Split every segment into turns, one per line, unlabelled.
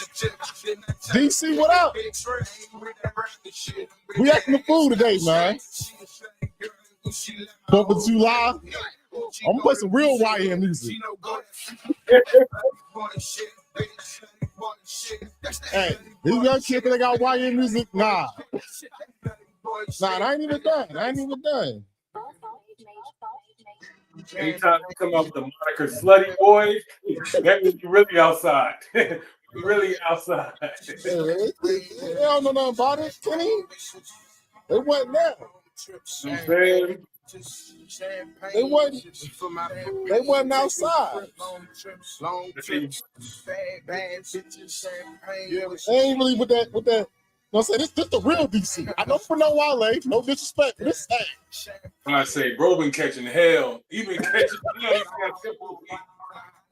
DC, what up? We acting the fool today, man. Pumping too loud. I'm gonna play some real YN music. Hey, these young kids that got YN music, nah, I ain't even done.
Anytime you come up with the moniker "slutty boy," that means you're really outside. Really outside.
They don't know nothing about it, Kenny. They wasn't there. They wasn't outside. They ain't really with that. You know what I'm saying? This the real DC. I know for no Wale, no disrespect, but this thing.
I say, bro, been catching hell. Even catching hell.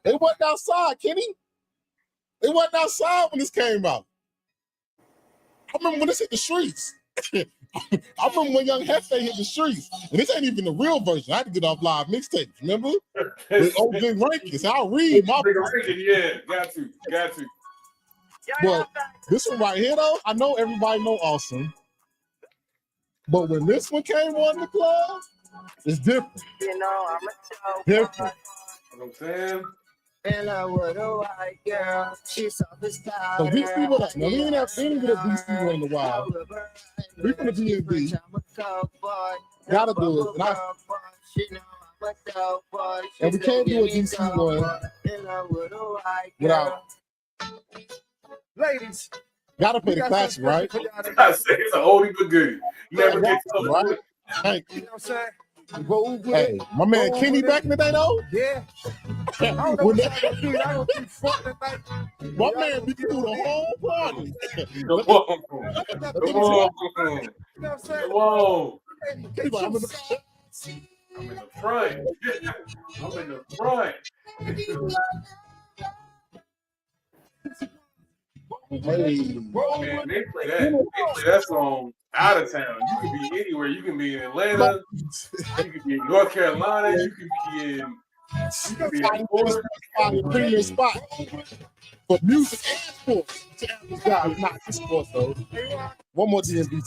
They wasn't outside, Kenny. They wasn't outside when this came out. I remember when this hit the streets. I remember when Young Hefe hit the streets. And this ain't even the real version. I had to get off live mixtapes, remember? With old Big Rankins. I'll read my
Big Rankin, yeah, got to.
But this one right here, though, I know everybody know Awesome. But when this one came on in the club, it's different.
You know, I'm a
different.
You know what I'm saying?
And I would a white girl. She's off the style.
So DC, what up? Now, we ain't get a DC one in a while. We from the DMV. Gotta do it. And we can't do a DC one without.
Ladies,
gotta play the classic, right?
I say it's an oldie but goodie. Never gets old,
right?
You know what I'm saying?
Hey, my man Kenny back in the day, though.
Yeah. I don't know what y'all gonna do. Y'all gonna be front tonight.
My man be through the whole party.
You know what I'm saying? Whoa. I'm in the front. I'm in the front. Man, they play that song out of town. You can be anywhere. You can be in Atlanta. You can be in North Carolina. You can be in. You can be in
a premium spot for music and sports. Not just sports though. One more DMV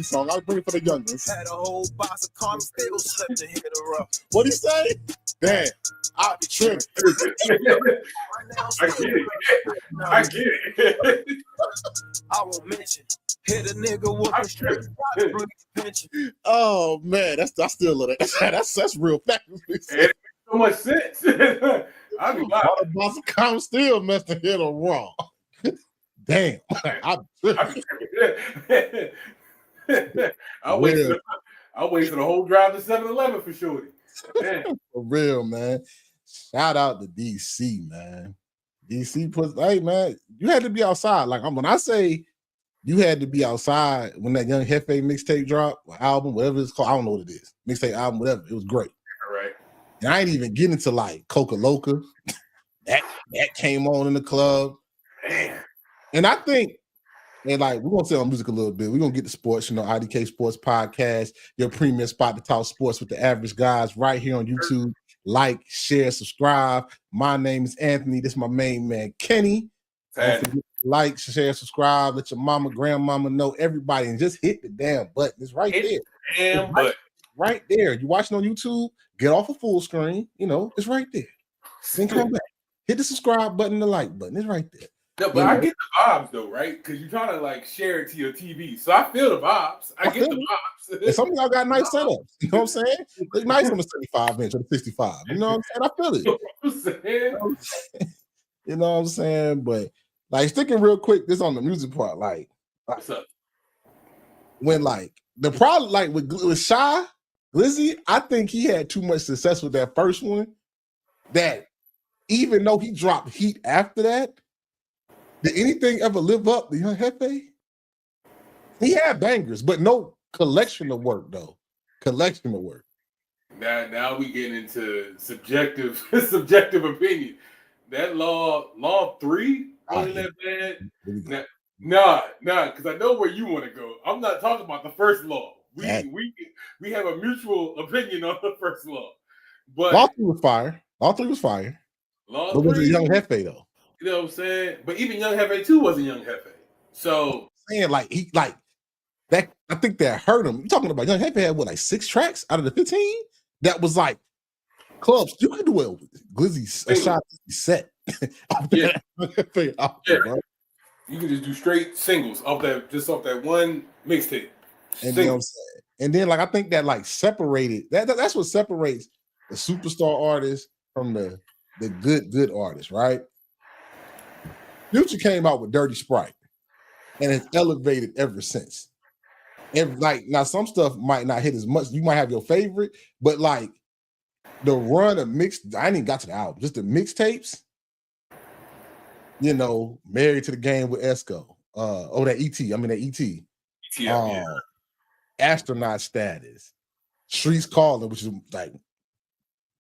song. I'll bring it for the youngest.
Had a whole box of Carmen still slept to hit her up.
What'd he say? Damn, I'll be tripping.
I get it.
I won't mention. Hit a nigga with a strip.
Oh man, I still love that. That's real fact.
It makes so much sense. I be like,
the boss of Carmen still messed the hit on raw. Damn, I
wait for the whole drive to 7-Eleven for shorty.
For real, man. Shout out to DC, man. DC puts, hey man, you had to be outside. Like when I say you had to be outside when that Young Hefe mixtape drop, or album, whatever it's called, I don't know what it is. Mixtape album, whatever. It was great.
All right.
And I ain't even getting into like Coca Loca. That came on in the club.
Man.
And I think, and like we're gonna say on music a little bit. We're gonna get to sports, IDK Sports Podcast, your premium spot to talk sports with the average guys, right here on YouTube. Like, share, subscribe. My name is Anthony. This is my main man, Kenny. Like, share, subscribe. Let your mama, grandmama know, everybody, and just hit the damn button. It's right there.
Damn button.
Right there. You watching on YouTube? Get off of full screen. It's right there. Then come back. Hit the subscribe button, the like button. It's right there.
No, but I get the vibes though, right? Because you're trying to like share it to your TV. So I feel the vibes. I get the vibes.
And some of y'all got nice setups. You know what I'm saying? Look nice on the 75-inch or the 65. You know what I'm saying? I feel it. You know what I'm saying? But like sticking real quick, this on the music part, like
what's up?
When like the problem, like with Shy Glizzy, I think he had too much success with that first one. That even though he dropped heat after that, did anything ever live up to Young Hefe? He had bangers, but no collection of work though.
Now we get into subjective opinion. That Law 3 wasn't that bad. Nah, because I know where you want to go. I'm not talking about the first Law. We have a mutual opinion on the first Law. But
Law 3 was fire. Law 3 was fire.
Law
but
3
was it Young Hefe though?
You know what I'm saying? But even Young Hefe too wasn't Young Hefe. So
saying like he like that. I think that hurt him. You talking about Young Hefe had what, like 6 tracks out of the 15? That was like clubs. You can do it with Glizzy, a shot set.
Yeah.
Yeah. Bro.
You can just do straight singles off that one mixtape.
And you know what I'm saying? And then like I think that like separated that's what separates the superstar artist from the good artist, right? Future came out with Dirty Sprite and it's elevated ever since. And like now some stuff might not hit as much. You might have your favorite, but like the run of I ain't even got to the album, just the mixtapes. You know, Married to the Game with Esco. That ET.
Yeah.
Astronaut Status, Streets Calling, which is like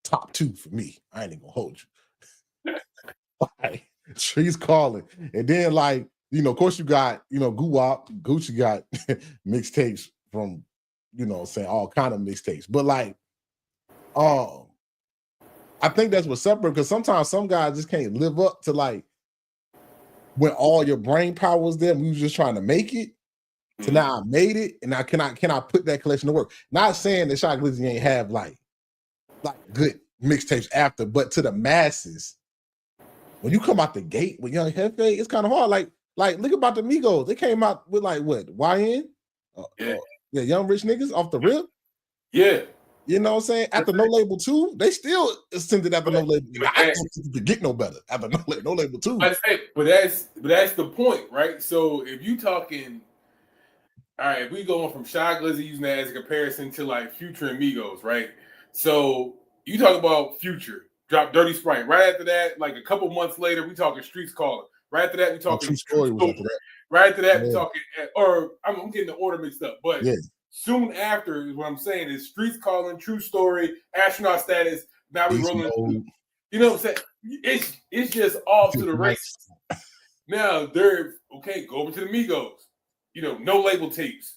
top 2 for me. I ain't even gonna hold you. Like, Streets Calling, and then like of course you got Gucci got mixtapes from saying all kind of mixtapes, but like I think that's what separates, because sometimes some guys just can't live up to like when all your brain power was there. We was just trying to make it. So now I made it, and now can I put that collection to work? Not saying that Shy Glizzy ain't have like good mixtapes after, but to the masses, when you come out the gate with Young Hefe, it's kind of hard. Like look about the Migos. They came out with like what, YN? Young Rich Niggas off the rip.
Yeah.
You know what I'm saying? After No Label 2, they still sent it after No Label. I don't think you could get no better after No Label 2.
But that's the point, right? So if you talking, all right, if we going from Shy Glizzy using that as a comparison to like Future and Migos, right? So you talk about Future, drop Dirty Sprite. Right after that, like a couple months later, we talking Streets Calling. Right after that, we talking
True Story. Was after that.
Right after that, we talking, or I'm getting the order mixed up, but
yeah.
Soon after is what I'm saying is Streets Calling, True Story, Astronaut Status. Now we rolling. You know what I'm saying? It's just off to the races. Now they're okay. Go over to the Migos. No label tapes,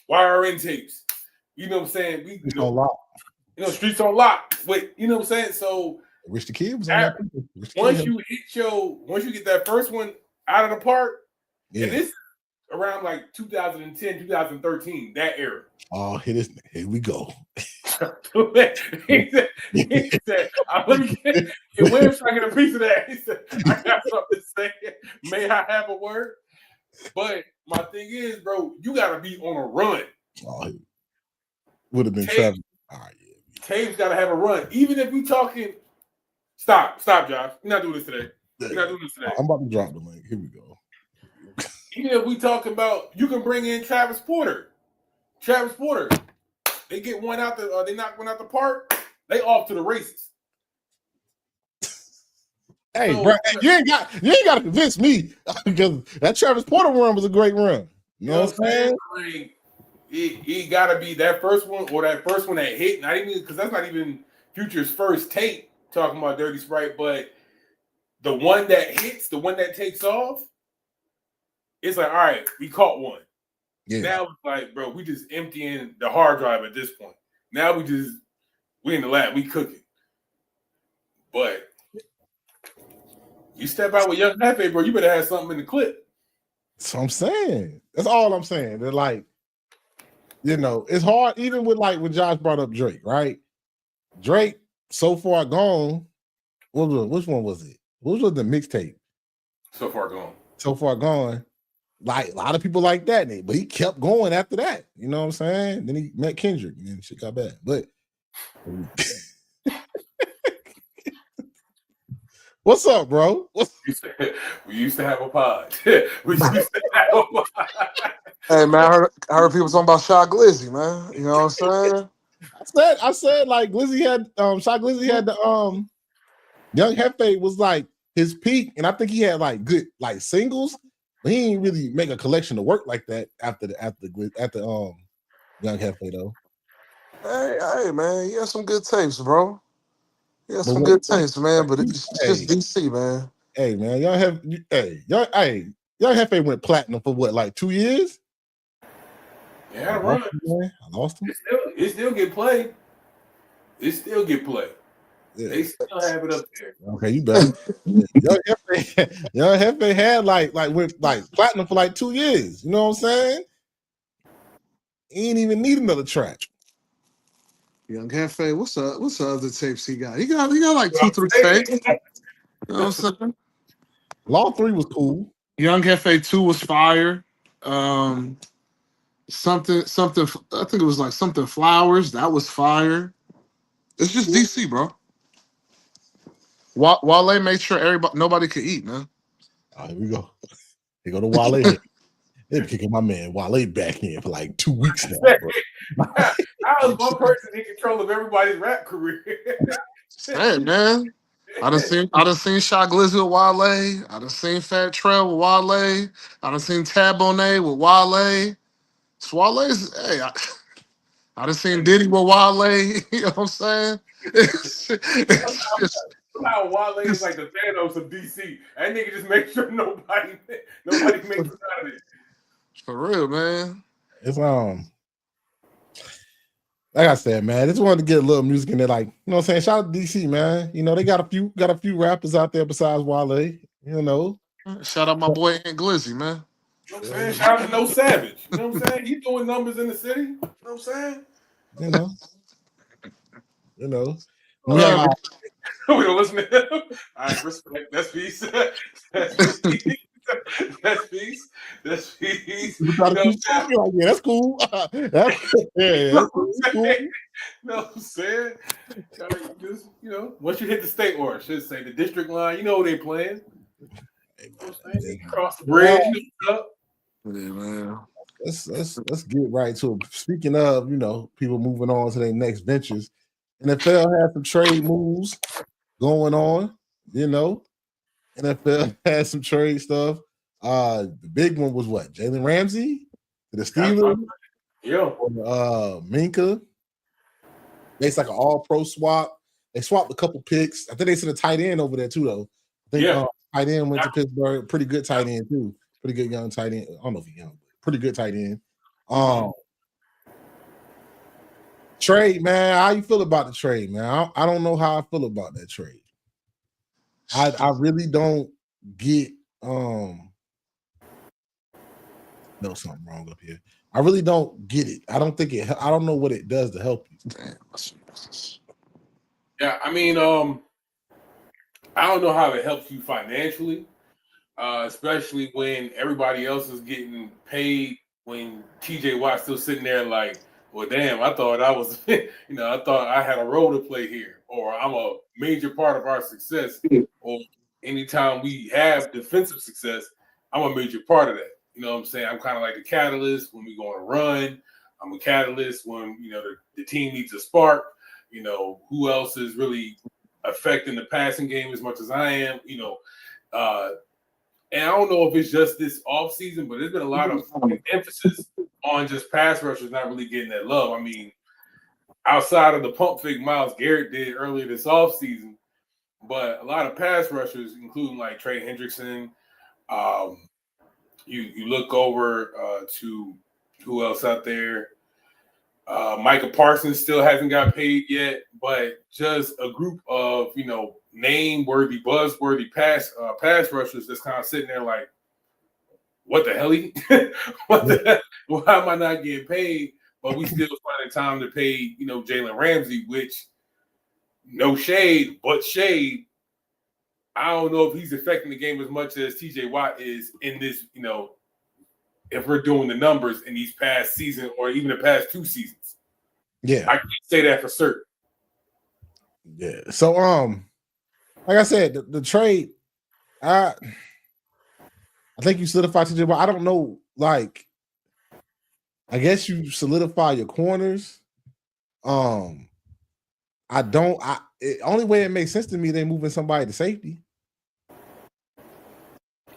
YRN tapes. You know what I'm saying?
Streets on lock.
Streets on lock. Wait, you know what I'm saying? So
Rich the Kid was on that.
Once you get that first one out of the park, and this around like 2010, 2013, that era.
Oh, here we go.
he said, let me get Williams trying to get a piece of that. He said, I got something to say. May I have a word? But my thing is, bro, you gotta be on a run.
Oh, would have been traveling. All right,
Taves gotta have a run. Even if we talking, stop, Josh. We're not doing this today.
I'm about to drop the link. Here we go.
Even if we talking about, you can bring in Travis Porter. They get one out they knock one out the park. They off to the races.
Hey, bro, you ain't got to convince me, because that Travis Porter run was a great run. You know what I'm saying?
Like, it got to be that first one, or that first one that hit. Not even, because that's not even Future's first tape talking about Dirty Sprite, but the one that hits, the one that takes off. It's like, all right, we caught one. Yeah. Now it's like, bro, we just emptying the hard drive at this point. Now we in the lab, we cooking. But you step out with Young Hefe, bro, you better have something in the clip.
That's what I'm saying. That's all I'm saying. They're like, it's hard, even with like when Josh brought up Drake, right? Drake, So Far Gone. Which one was it? What was the mixtape?
So Far Gone.
Like a lot of people like that, but he kept going after that. You know what I'm saying? Then he met Kendrick, and then shit got bad. But what's up, bro?
We used to have a pod. Hey
man, I heard people talking about Shy Glizzy, man. You know what I'm
saying? I said like Glizzy had Shy Glizzy had the Young Hefe was like his peak, and I think he had like good like singles. But he ain't really make a collection to work like that after Young Hefe though.
Hey man, he had some good tapes, bro. He had some good tapes, man. But it's just DC, man.
Hey man, Young Hefe went platinum for what, like 2 years?
Yeah, right.
I lost him.
It still get played.
Yeah,
They still have it up there.
Okay, you better. Young Hefe had went platinum for 2 years. You know what I'm saying? He ain't even need another track.
Young Hefe, what's the other tapes he got? He got like 2-3 tapes. You know what I'm saying?
Law 3 was cool.
Young Hefe 2 was fire. Something. I think it was like something Flowers. That was fire. It's just DC, bro. Wale made sure nobody could eat, man.
All right, here we go. Here go to Wale. They're kicking my man Wale back in for 2 weeks now, bro.
I was one person in control of everybody's rap career.
Hey, man. I done seen Shot Glizzy with Wale. I done seen Fat Trail with Wale. I done seen Tab Bonet with Wale. So Wale's, hey, I done seen Diddy with Wale. You know what I'm saying?
Somehow Wale is like the Thanos of DC. That nigga just make sure nobody makes it out of it.
For real, man.
It's like I said, man, I just wanted to get a little music in there, you know what I'm saying? Shout out to DC, man. You know, they got a few rappers out there besides Wale, you know.
Shout out my boy Ant Glizzy, man.
You know what I'm saying? Shout out to No Savage. You know what I'm saying? He doing numbers in the city. You know what I'm saying?
You know.
We don't listen to him. All right, respect. That's peace. That's peace. That's peace. That's peace.
Yeah, that's cool. That's cool.
You know what I'm saying? Just, once you hit the state, or I should say the district line, you know who they playing. Cross the bridge.
Yeah, man.
Let's get right to it. Speaking of, people moving on to their next ventures, NFL has some trade moves going on. NFL has some trade stuff. The big one was what? Jalen Ramsey to the Steelers.
Yeah.
Minka. It's like an all-pro swap. They swapped a couple picks. I think they sent a tight end over there too, though. I think tight end went to Pittsburgh. Pretty good tight end too. Pretty good young tight end. I don't know if he's young, but pretty good tight end. Trade, man. How you feel about the trade, man? I don't know how I feel about that trade. I really don't get no, something wrong up here. I really don't get it. I don't know what it does to help you.
Yeah, I mean, I don't know how it helps you financially, especially when everybody else is getting paid when TJ Watt's still sitting there like, well, damn, I thought I was, I thought I had a role to play here, or I'm a major part of our success, or anytime we have defensive success, I'm a major part of that. You know what I'm saying? I'm kind of like the catalyst when we go on a run. I'm a catalyst when, the team needs a spark. Who else is really affecting the passing game as much as I am? And I don't know if it's just this offseason, but there's been a lot of emphasis on just pass rushers not really getting that love. I mean, outside of the pump fake Myles Garrett did earlier this offseason, but a lot of pass rushers, including like Trey Hendrickson, you look over to who else out there. Micah Parsons still hasn't got paid yet, but just a group of name-worthy, buzzworthy pass rushers that's kind of sitting there like, what the hell? What the hell? Why am I not getting paid? But we still finding time to pay Jalen Ramsey, which no shade, but shade. I don't know if he's affecting the game as much as TJ Watt is in this, if we're doing the numbers in these past season or even the past 2 seasons.
Yeah.
I can't say that for certain.
Yeah. So like I said, the trade, I think you solidified TJ Watt. I don't know, I guess you solidify your corners. Only way it makes sense to me, they're moving somebody to safety.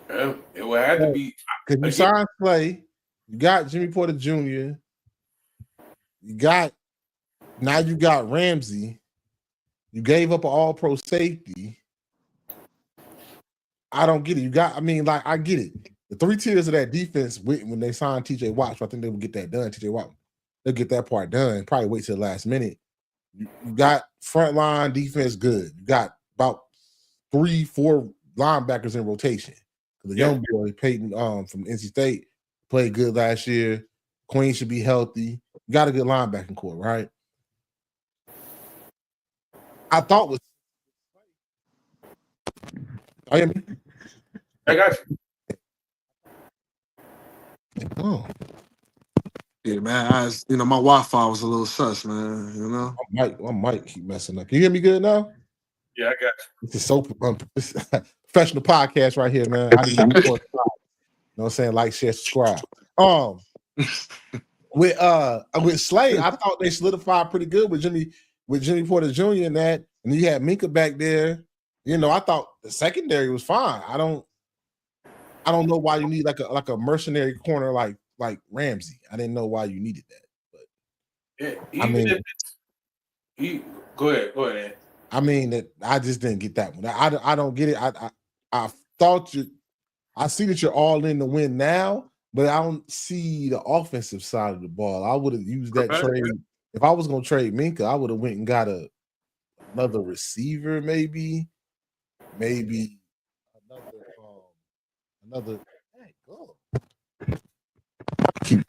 Yeah, it would have to be
because you signed Clay, you got Jimmy Porter Jr., you got Ramsey, you gave up an all-pro safety. I don't get it. I get it. The 3 tiers of that defense when they signed TJ Watt, so I think they would get that done. TJ Watt, they'll get that part done. Probably wait till the last minute. You got front line defense good. You got about 3-4 linebackers in rotation. The young boy Peyton from NC State played good last year. Queen should be healthy. You got a good linebacking core, right? I thought was. Oh, yeah,
I got you.
Oh.
Yeah, man. My Wi-Fi was a little sus, man. You know,
I might keep messing up. Can you hear me good now?
Yeah, I got you.
This is so professional podcast right here, man. I need to report. You know what I'm saying? Like, share, subscribe. With Slay, I thought they solidified pretty good with Jimmy Porter Jr. and that, and you had Minka back there. You know, I thought the secondary was fine. I don't know why you need like a mercenary corner like Ramsey. I didn't know why you needed that. But
go ahead.
I mean, I just didn't get that one. I don't get it. I thought I see that you're all in to win now, but I don't see the offensive side of the ball. I would have used that trade. If I was going to trade Minka, I would have went and got another receiver, maybe another. Hey, go. Keep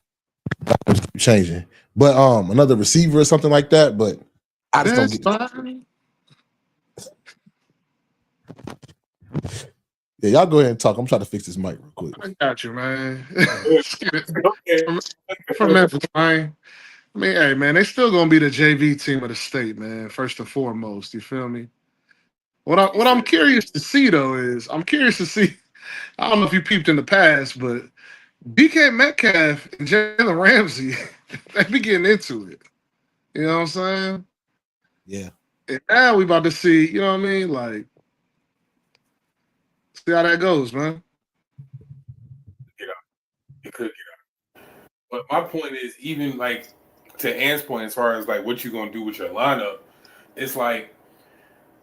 changing, but another receiver or something like that. But I just don't get. Yeah, y'all go ahead and talk. I'm trying to fix this mic real quick.
I got you, man. From Memphis, man. I mean, hey, man, they still gonna be the JV team of the state, man. First and foremost, you feel me? What I'm curious to see though is I don't know if you peeped in the past, but DK Metcalf and Jalen Ramsey, they be getting into it. You know what I'm saying?
Yeah.
And now we about to see, you know what I mean? Like, see how that goes, man.
It could get out. But my point is, even like to Ant's point, as far as like what you're gonna do with your lineup, it's like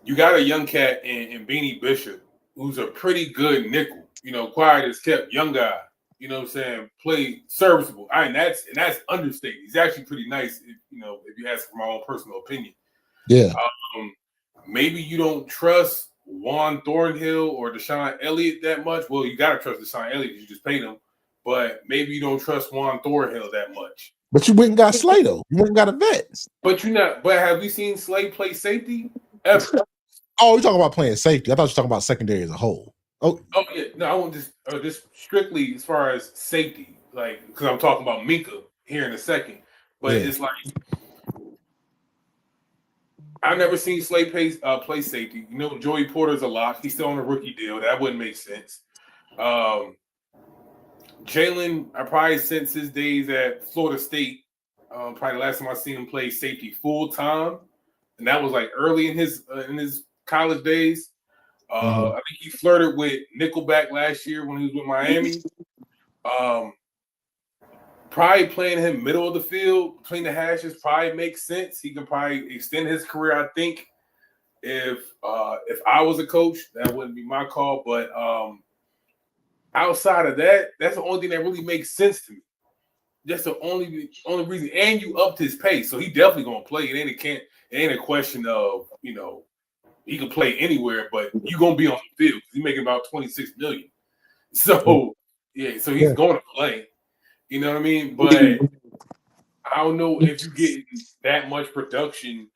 you got a young cat in Beanie Bishop who's a pretty good nickel. You know, quiet as kept, young guy. You know what I'm saying? Play serviceable. That's understated. He's actually pretty nice. If you ask for my own personal opinion.
Yeah.
Maybe you don't trust Juan Thornhill or Deshaun Elliott that much. Well, you gotta trust Deshaun Elliott because you just paid him. But maybe you don't trust Juan Thornhill that much.
But you went and got Slay though. You went and got a vet.
But have you seen Slay play safety ever?
Oh, you're talking about playing safety. I thought you were talking about secondary as a whole. Oh
yeah. No, I want just strictly as far as safety, like because I'm talking about Minka here in a second. But It's like I've never seen Slay play safety. You know, Joey Porter's a lock. He's still on a rookie deal. That wouldn't make sense. Jalen, I probably since his days at Florida State, probably the last time I seen him play safety full time, and that was like early in his college days. I think he flirted with Nickelback last year when he was with Miami. Probably playing him middle of the field between the hashes probably makes sense. He can probably extend his career. I think if I was a coach, that wouldn't be my call. But outside of that, that's the only thing that really makes sense to me. That's the only reason. And you upped his pace, so he definitely gonna play. It ain't a question of he can play anywhere, but you gonna be on the field. He's making about $26 million. So so he's going to play. You know what I mean? But I don't know if you get that much production.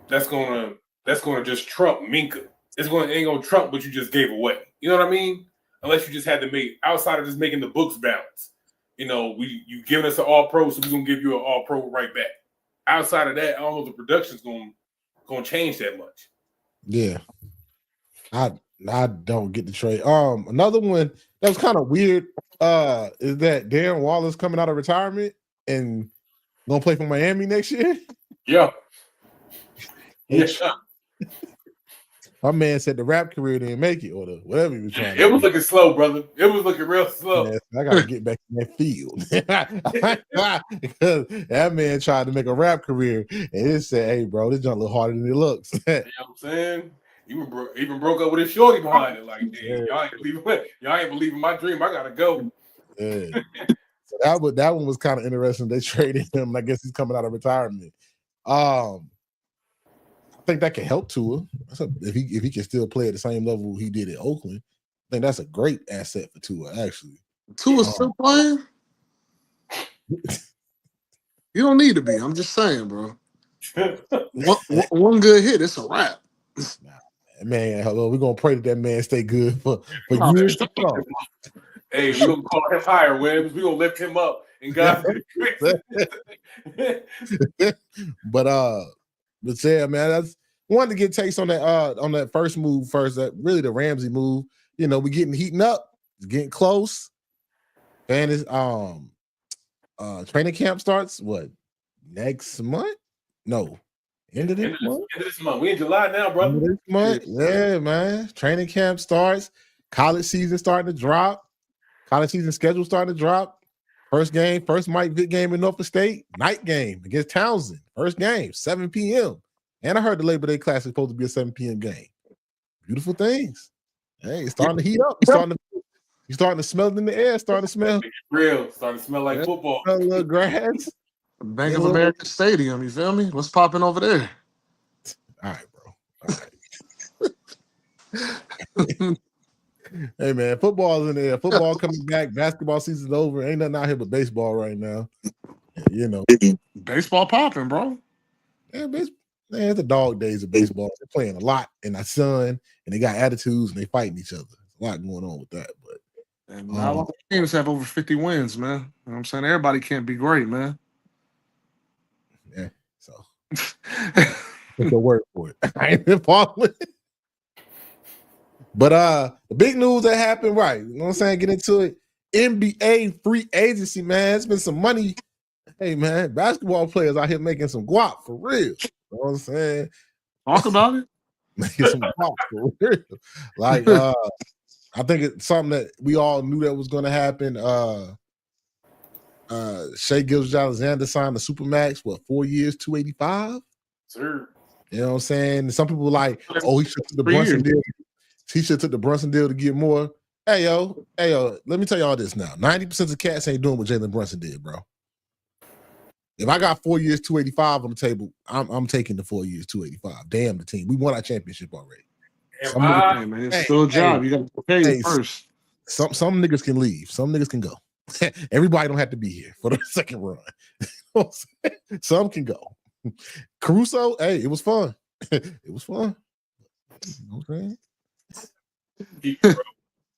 That's gonna just trump Minka. Ain't gonna trump what you just gave away. You know what I mean? Unless you just had to make outside of just making the books balance. You giving us an all pro, so we're gonna give you an all pro right back. Outside of that, I don't know if the production's gonna change that much.
Yeah. I don't get the trade. Another one that was kind of weird is that Darren Waller's coming out of retirement and gonna play for Miami next year.
Yeah.
My man said the rap career didn't make it, or whatever he was trying to
do. It was looking slow, brother. It was looking real slow.
Man, I gotta get back in that field. Because that man tried to make a rap career and it said, hey bro, this junk look harder than it looks.
You know what I'm saying? Even broke up with his shorty behind it. Like, y'all ain't believing my dream. I gotta go.
Yeah. So that one was kind of interesting. They traded him, and I guess he's coming out of retirement. think that can help Tua. If he can still play at the same level he did at Oakland, I think that's a great asset for Tua. Actually,
Tua's still playing. You don't need to be. I'm just saying, bro. One good hit, it's a wrap.
Man, hello, we're gonna pray that man stay good for years to come.
Hey, we're gonna call him higher, Wims. We're gonna lift him up and God's
But yeah, man, that's wanted to get takes on that first move first. That really the Ramsey move. You know, we getting heating up, it's getting close. And it's training camp starts what next month? No, end of this month.
End of this month. We in July now, brother.
End of this month, yeah, man. Training camp starts. College season starting to drop. College season schedule starting to drop. First Mike Vick game in Norfolk State. Night game against Townsend. First game, 7 p.m. And I heard the Labor Day Classic is supposed to be a 7 p.m. game. Beautiful things. Hey, it's starting to heat up. You're starting to smell it in the air. Starting to smell
real. Starting to smell like football.
Smell a little grass.
Bank of America Stadium. You feel me? What's popping over there?
All right, bro. All right. Hey man, football's in there. Football coming back. Basketball season's over. Ain't nothing out here but baseball right now. You know,
baseball popping, bro.
Yeah, it's the dog days of baseball. They're playing a lot in the sun, and they got attitudes, and they fighting each other. There's a lot going on with that. But
and not a lot of teams have over 50 wins, man. You know what I'm saying? Everybody can't be great, man.
Yeah, so take your word for it. I ain't been following. But the big news that happened, right? You know what I'm saying? Get into it. NBA free agency, man. It's been some money. Hey, man, basketball players out here making some guap for real. You know what I'm saying?
Talk about it.
Making some guap for real. Like, I think it's something that we all knew that was going to happen. Shai Gilgeous-Alexander signed the Supermax, 4 years, 285?
Sir.
You know what I'm saying? Some people were like, oh, he should took the Brunson deal. He should took the Brunson deal to get more. Hey, yo, let me tell y'all this now. 90% of the cats ain't doing what Jalen Brunson did, bro. If I got 4 years, 285 on the table, I'm taking the 4 years, 285. Damn the team. We won our championship already.
It's still a job. You got to pay first.
Some niggas can leave. Some niggas can go. Everybody don't have to be here for the second run. Some can go. Caruso, hey, it was fun. It was fun. You know what I'm saying?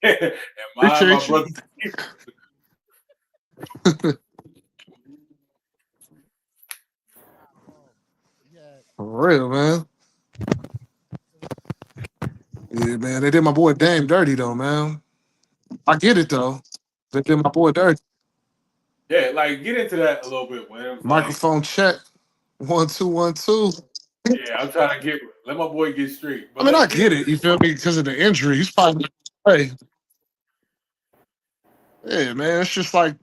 And my brother.
For real, man. Yeah, man. They did my boy Dame dirty, though, man. I get it, though. They did my boy dirty.
Yeah, like, get into that a little bit, man.
Microphone check. 1 2 1 2.
Yeah, I'm trying to let my boy get straight.
But I get it. You feel me? Because of the injury, he's probably play. Yeah, man. It's just like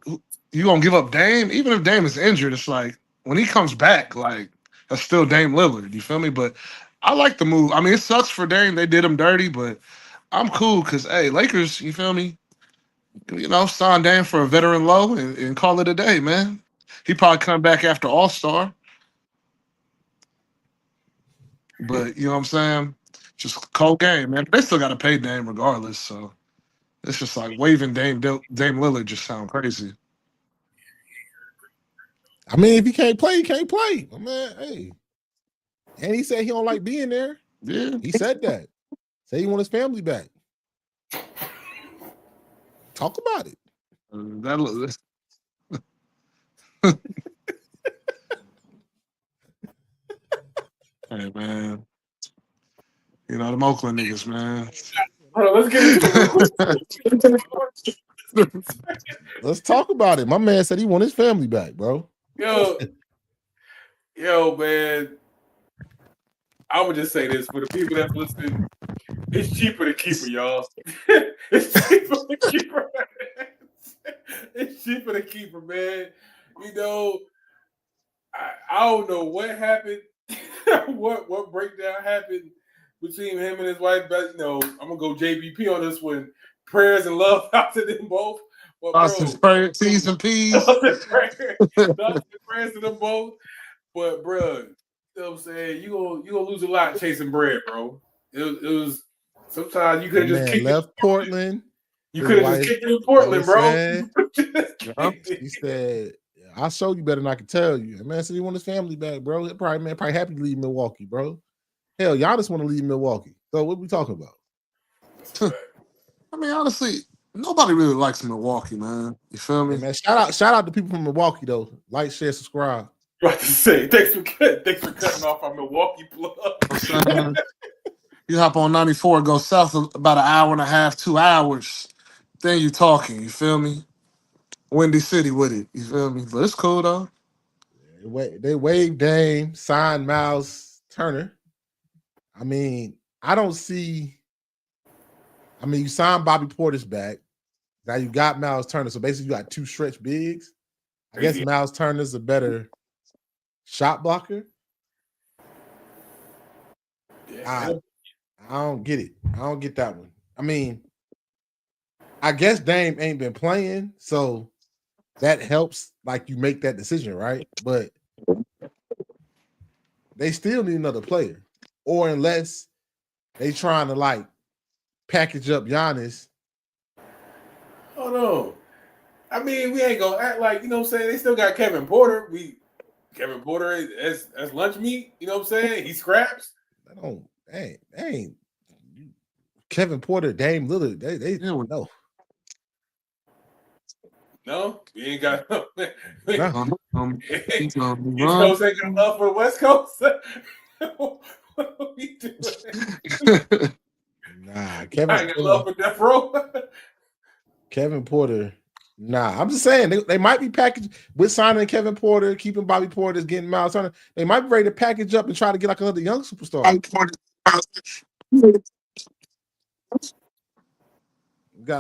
you gonna give up Dame, even if Dame is injured. It's like when he comes back, like that's still Dame Lillard. You feel me? But I like the move. I mean, it sucks for Dame. They did him dirty, but I'm cool because hey, Lakers. You feel me? You know, sign Dame for a veteran low and call it a day, man. He probably come back after All-Star. But you know what I'm saying? Just cold game, man. They still got to pay Dame regardless. So it's just like waving Dame Lillard just sound crazy.
I mean, if he can't play, he can't play. I mean, hey. And he said he don't like being there.
Yeah.
He said that. Say he want his family back. Talk about it.
Hey, man. You know, them Oakland niggas, man.
Bro, let's get into
it. Let's talk about it. My man said he want his family back, bro.
Yo, man. I would just say this for the people that listen. It's cheaper to keep her, y'all. It's cheaper to keep her. It's cheaper to keep her, man. You know, I don't know what happened, what breakdown happened between him and his wife. But you know, I'm gonna go JBP on this one. Prayers and love out to them both. But
T's and P's.
Prayers to them both. But bro, You know what I'm saying? You gonna lose a lot chasing bread, bro. It was sometimes you could have just
Man
kicked
left
it.
Portland.
You
His
could have just
wife,
kicked it in Portland, bro.
saying, he said, "I'll show you better than I can tell you." And man said he want his family back, bro. He probably happy to leave Milwaukee, bro. Hell, Giannis want to leave Milwaukee. So what we talking about?
I mean, honestly, nobody really likes Milwaukee, man. You feel me?
Hey, man, shout out to people from Milwaukee though. Like, share, subscribe.
About to say, thanks for cutting off our Milwaukee plug.
You hop on 94, go south about an hour and a half, 2 hours. Then you talking, you feel me? Windy City with it, you feel me? But it's cool though.
They waived Dame, signed Miles Turner. I mean, I don't see. I mean, you signed Bobby Portis back. Now you got Miles Turner. So basically, you got two stretch bigs. I guess Miles Turner's a better shot blocker.
Yeah.
I don't get it. I don't get that one. I mean, I guess Dame ain't been playing, so that helps. Like you make that decision, right? But they still need another player, or unless they trying to like package up Giannis.
Oh no. I mean, we ain't gonna act like, you know what I'm saying? They still got Kevin Porter. Kevin Porter as lunch meat, you know what I'm saying? He scraps.
Ain't Kevin Porter, Dame Lillard, they no.
No, we ain't got no.
No.
You know what I'm saying? Got love for the West Coast. What are we doing?
Nah,
I got love for Death Row.
Kevin Porter. Nah, I'm just saying they might be packaged with signing Kevin Porter, keeping Bobby Porter, getting Miles Turner. They might be ready to package up and try to get like another young superstar.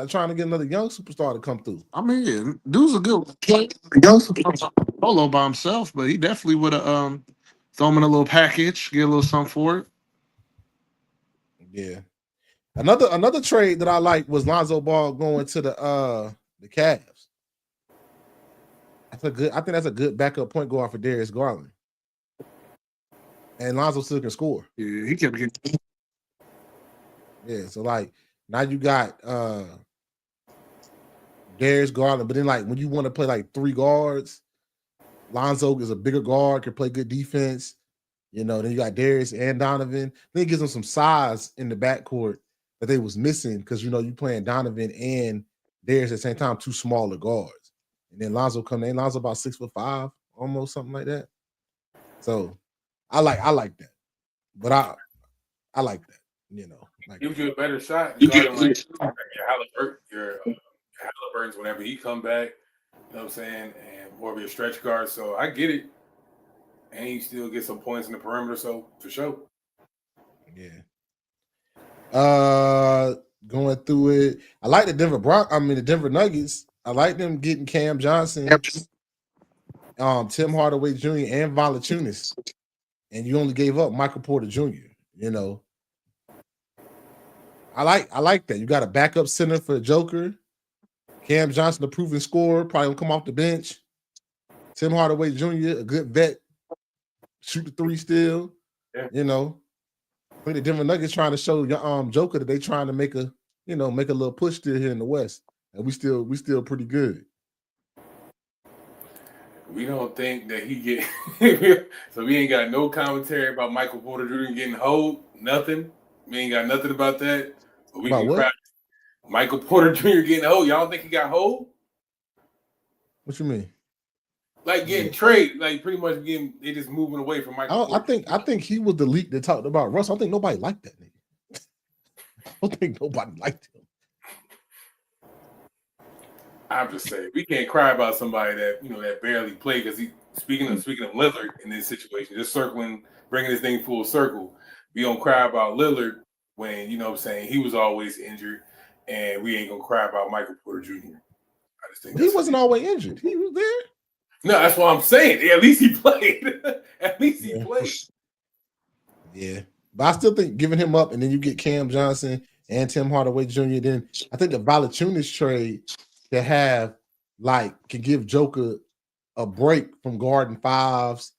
Trying to get another young superstar to come through.
I mean, yeah, dude's a good young superstar solo by himself, but he definitely would have throw him in a little package, get a little something for it.
Yeah. Another trade that I like was Lonzo Ball going to the Cavs. I think that's a good backup point guard for Darius Garland. And Lonzo still can score.
Yeah, he kept getting.
Yeah, so like now you got Darius Garland, but then like when you want to play like three guards, Lonzo is a bigger guard, can play good defense. You know, then you got Darius and Donovan. Then it gives them some size in the backcourt that they was missing because you know you playing Donovan and Darius at the same time, two smaller guards. And then Lonzo coming in. Lonzo about 6'5", almost something like that. So I like that. But I like that, you know. Like,
gives you a better shot. You get like your Halliburton's whenever he come back, you know what I'm saying, and more of your stretch guard. So I get it. And you still get some points in the perimeter, so for sure.
Yeah. Going through it. I like the Denver Nuggets. I like them getting Cam Johnson, Tim Hardaway Jr. and Valanciunas. And you only gave up Michael Porter Jr., you know. I like that. You got a backup center for the Joker. Cam Johnson, a proven scorer, probably gonna come off the bench. Tim Hardaway Jr., a good vet, shoot the three still. Yeah. You know. I think the Denver Nuggets trying to show Joker that they trying to make a little push still here in the West. And we still pretty good.
We don't think that he get so we ain't got no commentary about Michael Porter Jr. getting hold, nothing. We ain't got nothing about that. But we can cry. Michael Porter Jr. getting hold. Y'all don't think he got hold?
What you mean?
Like getting trade, like pretty much they just moving away from Michael Porter.
I think he was the leak that talked about Russ. I don't think nobody liked that nigga. I don't think nobody liked him.
I'm just saying we can't cry about somebody that barely played because he speaking of Lillard in this situation, just bringing this thing full circle. We don't cry about Lillard when you know what I'm saying he was always injured, and we ain't gonna cry about Michael Porter Jr. I just think
he wasn't always injured. He was there.
No, that's what I'm saying. Yeah, at least he played. At least he played.
Yeah, but I still think giving him up, and then you get Cam Johnson and Tim Hardaway Jr. Then I think the Valanciunas trade can give Joker a break from guarding fives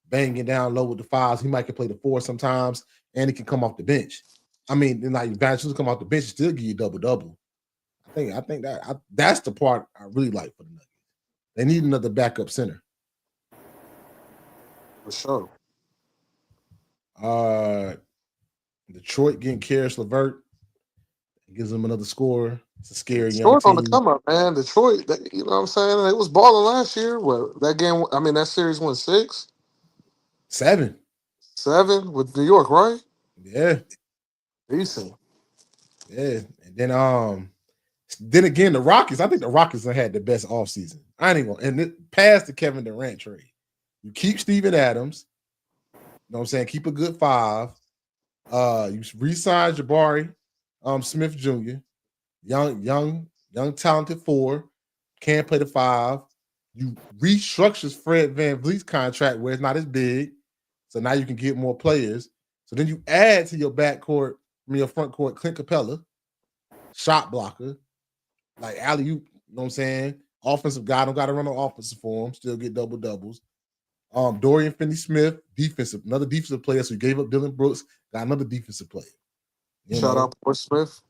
banging down low with the fives. He might can play the four sometimes, and he can come off the bench. I mean, then like Valanciunas come off the bench, still give you double. I think that's the part I really like for the Nuggets. They need another backup center.
For sure.
Detroit getting Karis LeVert gives them another scorer. It's a scary young
Detroit on the
team.
come up, man. Detroit, you know what I'm saying? They was balling last year. What that game? I mean, that series went 6,
7.
7 with New York, right?
Yeah.
Decent.
Yeah. And then again, the Rockets. I think the Rockets have had the best offseason. I ain't gonna and it past the Kevin Durant trade. You keep Steven Adams. You know what I'm saying? Keep a good 5. You re-sign Jabari Smith Jr. Young, talented 4. Can't play the 5. You restructures Fred VanVleet's contract where it's not as big. So now you can get more players. So then you add to your backcourt, your front court, Clint Capella, shot blocker, like alley-oop, you know what I'm saying? Offensive guy, don't got to run on offensive for him, still get double-doubles. Dorian Finney-Smith, another defensive player. So you gave up Dylan Brooks, got another defensive player.
Shout out Paul Smith.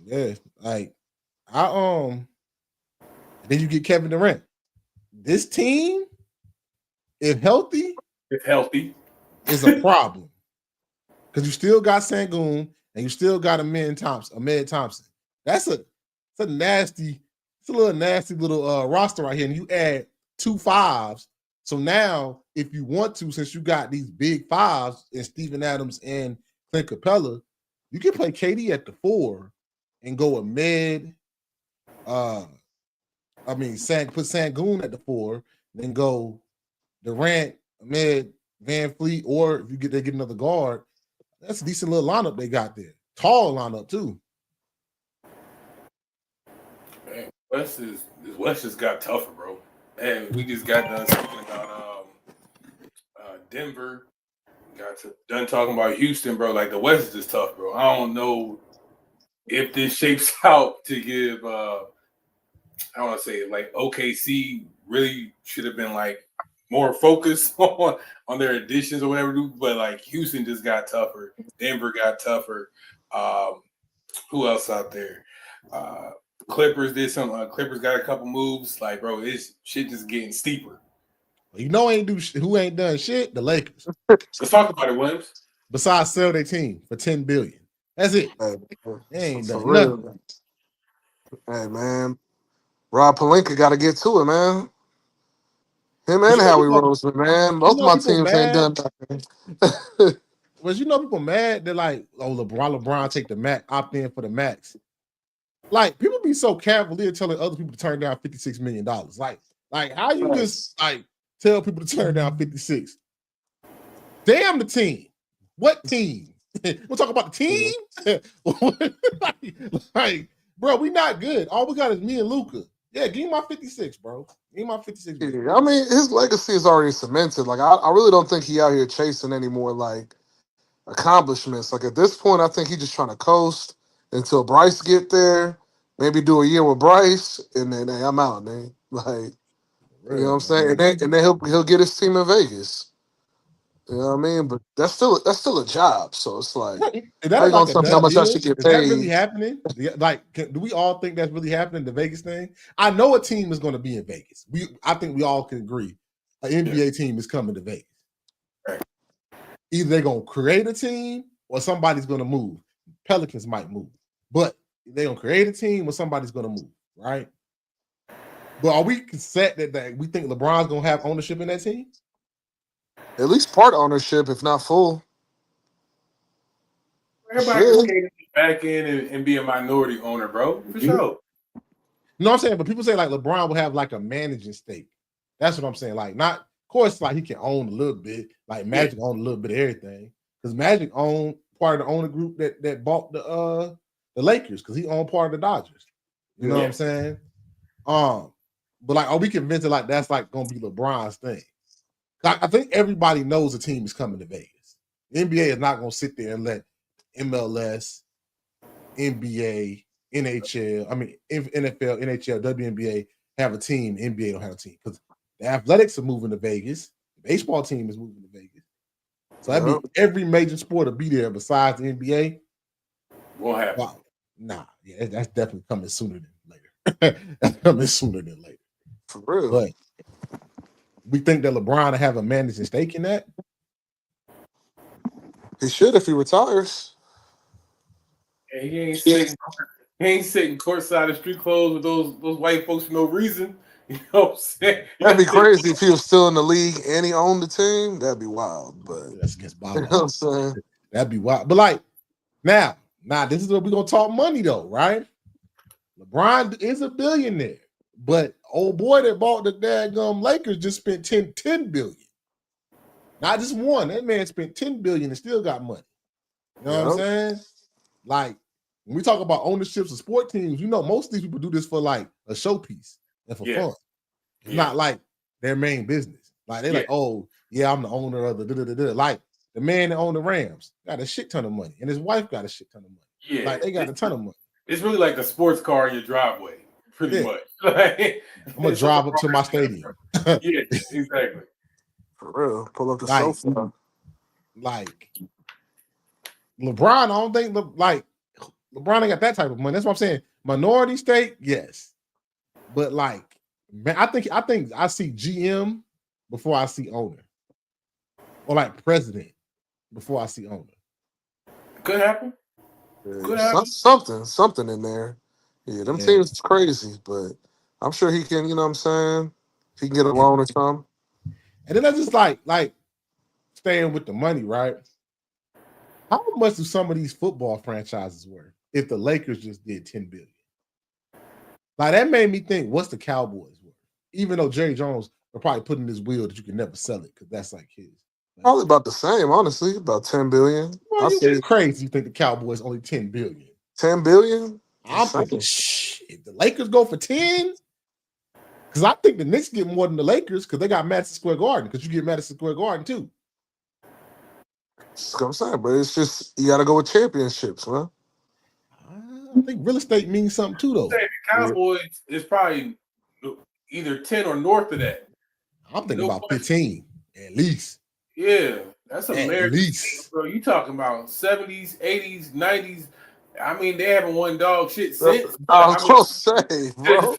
Yeah, like then you get Kevin Durant. This team, if healthy, is a problem. Because you still got Sengun and you still got Ahmed Thompson. It's a little nasty little roster right here. And you add 2 5s. So now, if you want to, since you got these big 5s in Steven Adams and Clint Capella, you can play KD at the 4 and go Ahmed. Put Sengun at the 4, then go Durant, Ahmed, VanVleet, or if they get another guard, that's a decent little lineup they got there. Tall lineup too.
Man, West just got tougher, bro. And we just got done speaking about Denver. Done talking about Houston, bro. Like the West is just tough, bro. I don't know if this shapes out to give I want to say it, like OKC really should have been like more focused on their additions or whatever, but like Houston just got tougher. Denver got tougher. Who else out there? Clippers did some. Clippers got a couple moves. Like, bro, this shit just getting steeper.
Who ain't done shit? The Lakers.
Let's talk about it, Williams.
Besides sell their team for $10 billion. That's it. They ain't done nothing.
Hey man, Rob Pelinka got to get to it, man. Him and Howie Roseman, man. Most of my teams ain't done nothing.
Was people mad? They're like, oh, LeBron take the max, opt in for the max. Like, people be so cavalier telling other people to turn down $56 million. Like how you just like tell people to turn down 56? Damn the team. What team? We'll talk about the team. like, bro, we not good. All we got is me and Luka. Yeah, give me my 56, bro. Give me my 56.
Yeah, I mean, his legacy is already cemented. Like, I really don't think he out here chasing any more like accomplishments. Like at this point, I think he's just trying to coast until Bryce get there. Maybe do a year with Bryce, and then hey, I'm out, man. Like, you know what I'm saying? And then he'll get his team in Vegas. You know what I mean? But that's still a job. So it's like,
is that
like how much I should get paid?
Is that really happening? Like, do we all think that's really happening? The Vegas thing? I know a team is going to be in Vegas. I think we all can agree an NBA team is coming to Vegas.
Right.
Either they're going to create a team or somebody's going to move. Pelicans might move, but they're going to create a team or somebody's going to move, right? But are we set that we think LeBron's going to have ownership in that team?
At least part ownership, if not full.
Everybody can get back in and be a minority owner, bro. For sure.
You know what I'm saying? But people say like LeBron will have like a managing stake. That's what I'm saying. Like, not, of course, like he can own a little bit. Like Magic owned a little bit of everything. Because Magic owned part of the owner group that bought the Lakers, because he owned part of the Dodgers. You know what I'm saying? But like, are we convinced that like that's like gonna be LeBron's thing? I think everybody knows the team is coming to Vegas. The NBA is not gonna sit there and let MLS, NBA, NHL, NFL, NHL, WNBA have a team. NBA don't have a team because the Athletics are moving to Vegas. Baseball team is moving to Vegas. So that means every major sport will be there besides the NBA.
Won't happen.
Wow. Nah, yeah, that's definitely coming sooner than later. That's coming sooner than later.
For real.
But we think that LeBron will have a managing stake in that.
He should if he retires.
And he ain't sitting courtside in street clothes with those white folks for no reason. You know what I'm saying?
That'd be crazy if he was still in the league and he owned the team. That'd be wild. But
That's against Bob.
you know what I'm saying?
That'd be wild. But like now, this is what we're gonna talk money though, right? LeBron is a billionaire, but old boy that bought the daggum Lakers just spent 10 billion. Not just one. That man spent 10 billion and still got money. You know what I'm saying? Like when we talk about ownerships of sport teams, you know, most of these people do this for like a showpiece and for fun. It's not like their main business. Like they're like, oh yeah, I'm the owner of the da-da-da-da. Like the man that owned the Rams got a shit ton of money, and his wife got a shit ton of money.
Yeah,
like they got a ton of money.
It's really like the sports car in your driveway, pretty much. Like,
I'm gonna drive up to my stadium.
Yeah, exactly.
For real. Pull up the sofa.
Like LeBron, I don't think LeBron ain't got that type of money. That's what I'm saying. Minority stake, yes. But like, man, I think I see GM before I see owner. Or like president before I see owner.
Could happen.
Something in there. Yeah, them teams is crazy, but I'm sure he can, you know what I'm saying? He can get a loan or something.
And then I just like staying with the money, right? How much do some of these football franchises worth if the Lakers just did 10 billion? Like that made me think, what's the Cowboys worth? Even though Jerry Jones will probably put in his will that you can never sell it because that's like his.
Probably about the same, honestly. About 10 billion.
Well, you're crazy. You think the Cowboys only 10 billion?
10 billion?
I'm thinking, if the Lakers go for 10, because I think the Knicks get more than the Lakers because they got Madison Square Garden. Because you get Madison Square Garden too.
That's what I'm saying, but it's just you got to go with championships, man.
I think real estate means something too, though.
The Cowboys is probably either 10 or north of that.
I'm thinking about 15 at least.
Yeah, that's American.
At least,
bro. You talking about 70s, 80s, 90s? I mean, they haven't won dog shit since.
I was close to say, bro.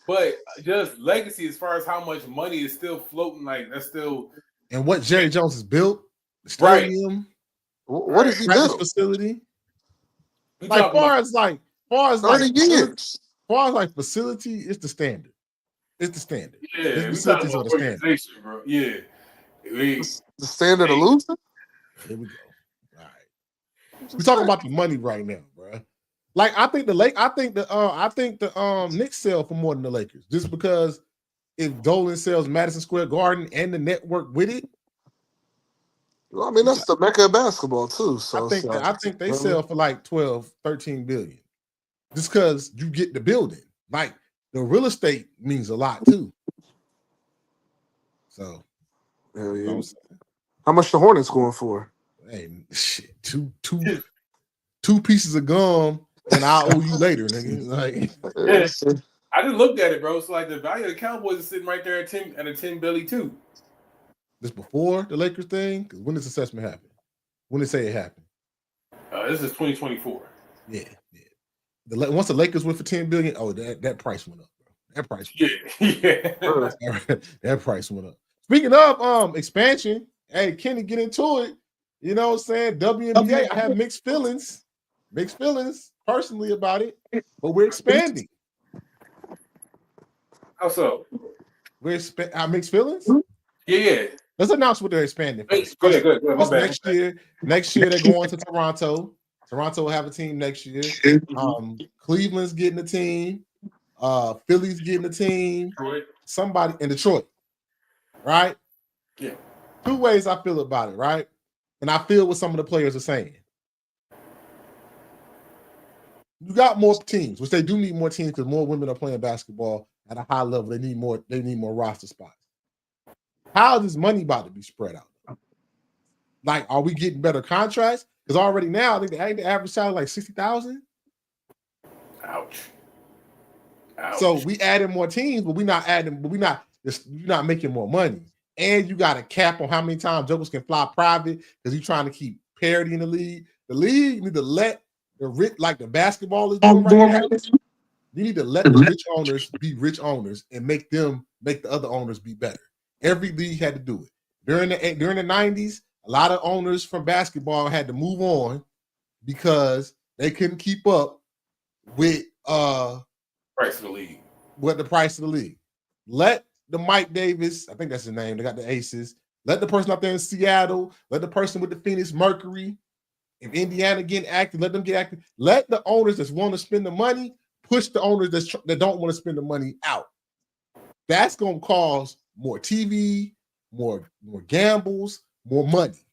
But just legacy as far as how much money is still floating, like that's still.
And what Jerry Jones has built, the stadium,
what is he built?
Facility. Like far as
30 years.
Far as like facility, it's the standard. It's the standard.
Yeah,
the facilities are the standard,
bro. Yeah.
The standard of losing?
Here we go. All right. We're talking about the money right now, bro. Like I think the Knicks sell for more than the Lakers, just because if Dolan sells Madison Square Garden and the network with it.
Well, I mean, that's the mecca of basketball too. So
I think they sell for like 12, 13 billion. Just because you get the building. Like the real estate means a lot too. So
hell yeah. How much the Hornets going for?
Hey, shit, two pieces of gum, and I'll owe you later, nigga. Like,
I just looked at it, bro. So like the value of the Cowboys is sitting right there at a 10 billion too.
This before the Lakers thing? Because when does assessment happen? When did it say it happened?
This is 2024.
Yeah. Once the Lakers went for 10 billion, that price went up, bro. That price went up. That price went up. Speaking of expansion, hey, Kenny, get into it. You know what I'm saying? WNBA, I have mixed feelings personally about it, but we're expanding.
How so?
Our mixed feelings?
Yeah.
Let's announce what they're expanding.
Good.
Next year they're going to Toronto. Toronto will have a team next year. Cleveland's getting a team. Philly's getting a team.
Detroit.
Somebody in Detroit. Right?
Yeah.
Two ways I feel about it, right? And I feel what some of the players are saying. You got more teams, which they do need more teams because more women are playing basketball at a high level. They need more roster spots. How is this money about to be spread out? Like, are we getting better contracts? Because already now, I think the average salary like 60,000.
Ouch.
So we adding more teams, but you're not making more money. and you got a cap on how many times jokers can fly private because you're trying to keep parity in the league. The league need to let the rich, like the basketball is doing right now. You need to let the rich owners be rich owners and make the other owners be better. Every league had to do it. During the 90s, a lot of owners from basketball had to move on because they couldn't keep up with
price of the league.
With the price of the league. Let the Mike Davis, I think that's his name, they got the Aces. Let the person out there in Seattle, let the person with the Phoenix Mercury, if Indiana getting active, let them get active. Let the owners that want to spend the money push the owners that don't want to spend the money out. That's going to cause more TV, more gambles, more money,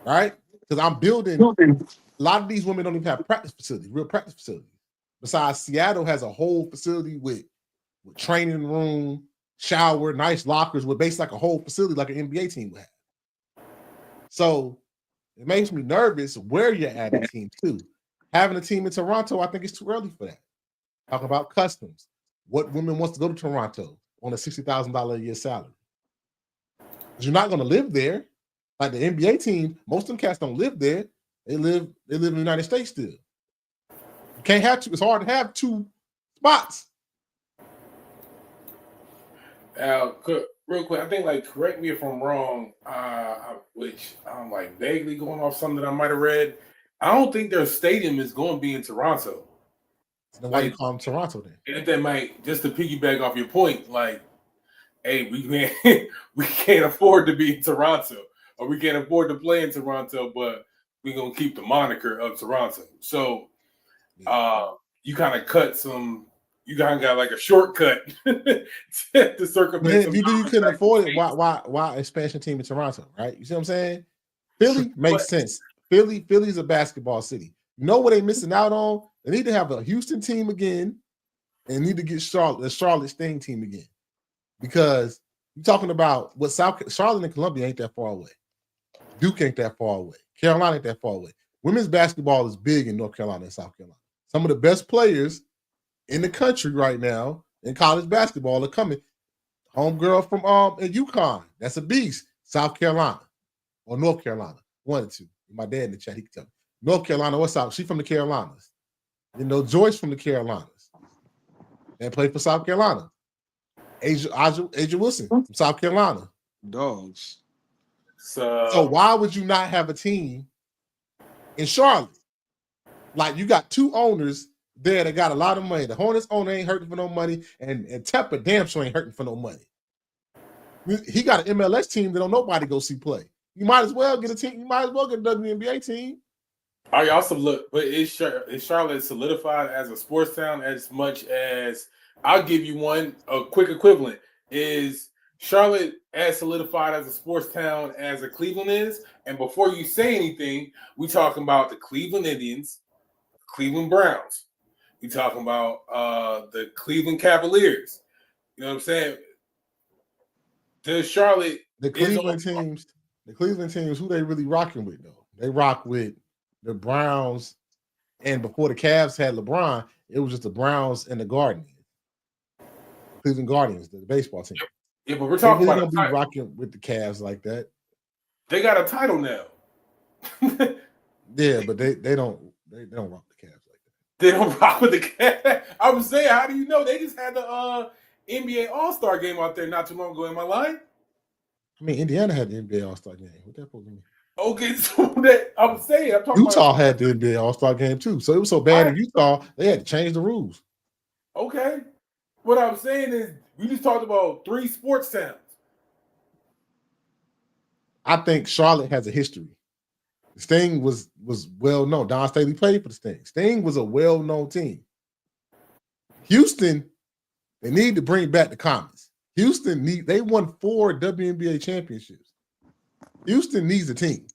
right? Because I'm building. A lot of these women don't even have practice facilities, real practice facilities. Besides, Seattle has a whole facility with training room, shower, nice lockers, with basically like a whole facility like an NBA team would have. So it makes me nervous where you're at a team too. Having a team in Toronto, I think it's too early for that. Talk about customs. What woman wants to go to Toronto on a $60,000 a year salary? Because you're not going to live there. Like the NBA team, most of them cats don't live there. They live in the United States still. You can't have two. It's hard to have two spots.
Real quick, I think, like, correct me if I'm wrong, which I'm like vaguely going off something that I might have read. I don't think their stadium is going to be in Toronto.
Then why you call them Toronto then?
And if that might, just to piggyback off your point, like, hey, we can't afford to be in Toronto, or we can't afford to play in Toronto, but we're gonna keep the moniker of Toronto. So you kind of got like a shortcut to circumvent.
If you couldn't afford it, why expansion team in Toronto, right? You see what I'm saying? Philly makes sense. Philly's a basketball city. You know what they're missing out on? They need to have a Houston team again, and need to get the Charlotte Sting team again. Because you're talking about what Charlotte and Columbia ain't that far away. Duke ain't that far away. Carolina ain't that far away. Women's basketball is big in North Carolina and South Carolina. Some of the best players in the country right now in college basketball are coming. Homegirl from UConn, that's a beast. South Carolina or North Carolina, one or two. My dad in the chat, he can tell me. North Carolina, what's up? She's from the Carolinas. You know, Joyce from the Carolinas and played for South Carolina. Asia Wilson from South Carolina.
Dogs.
So why would you not have a team in Charlotte? Like, you got two owners there that got a lot of money. The Hornets owner ain't hurting for no money, and Tepper damn sure ain't hurting for no money. He got an MLS team that don't nobody go see play. You might as well get a team. You might as well get a WNBA team.
Are y'all but is Charlotte solidified as a sports town as much as, I'll give you a quick equivalent. Is Charlotte as solidified as a sports town as a Cleveland is? And before you say anything, we talking about the Cleveland Indians, Cleveland Browns. We talking about the Cleveland Cavaliers. You know what I'm saying?
The Cleveland teams, who they really rocking with though? They rock with the Browns, and before the Cavs had LeBron, it was just the Browns and the Guardians. Cleveland Guardians, the baseball team.
Yeah, but we're talking about
be rocking with the Cavs like that.
They got a title now.
Yeah, but they don't rock the Cavs like that.
They don't rock with the Cavs. I was saying, how do you know? They just had the NBA All-Star game out there not too long ago. Am I lying?
I mean, Indiana had the NBA All-Star game. What that supposed to mean?
Okay, so that I'm saying, I'm talking
Utah had the NBA All-Star game too. So it was so bad in Utah, they had to change the rules.
Okay. What I'm saying is, we just talked about 3 sports towns.
I think Charlotte has a history. Sting was well known. Don Staley played for the Sting. Sting was a well-known team. Houston, they need to bring back the Comets. They won 4 WNBA championships. Houston needs a team.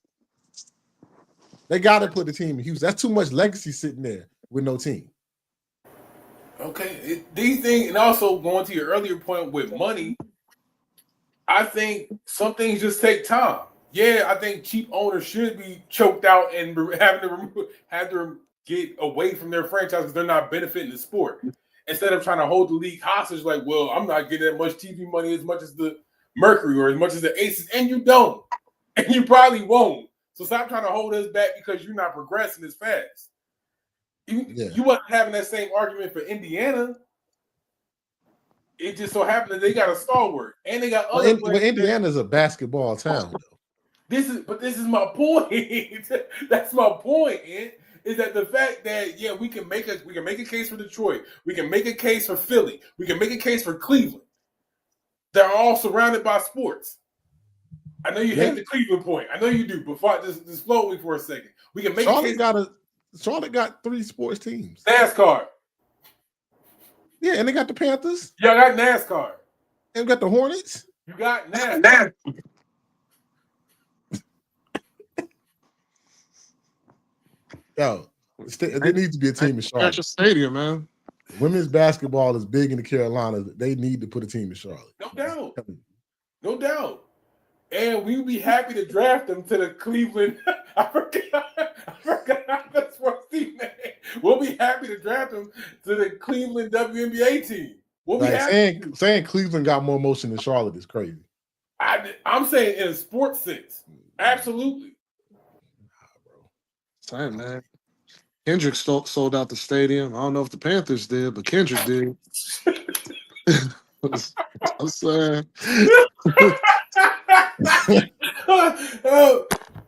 They got to put the team in Houston. That's too much legacy sitting there with no team.
Okay, these things, and also going to your earlier point with money, I think some things just take time. Yeah, I think cheap owners should be choked out and have to get away from their franchise because they're not benefiting the sport. Instead of trying to hold the league hostage, like, well, I'm not getting that much TV money as much as the Mercury or as much as the Aces, and you don't, and you probably won't. So stop trying to hold us back because you're not progressing as fast. You wasn't having that same argument for Indiana. It just so happened that they got a stalwart and they got other.
Well, Indiana's a basketball town.
This is my point. That's my point. Is that the fact that we can make a case for Detroit, we can make a case for Philly, we can make a case for Cleveland. They're all surrounded by sports. I know you hate the Cleveland point. I know you do, but just float me for a second. We can make
Charlotte
a case.
Charlotte got 3 sports teams.
NASCAR.
Yeah, and they got the Panthers.
Y'all got NASCAR.
And got the Hornets.
You got NASCAR.
Yo, there needs to be a team in Charlotte.
At your stadium, man.
Women's basketball is big in the Carolinas. They need to put a team in Charlotte.
No doubt. No doubt. And we'd be happy to draft them to the Cleveland. I forgot the sports team name. We'll be happy to draft them to the Cleveland WNBA team. We'll be happy.
Saying Cleveland got more motion than Charlotte is crazy.
I'm saying in a sports sense. Absolutely.
Same, man. Kendrick sold out the stadium. I don't know if the Panthers did, but Kendrick did. I'm saying.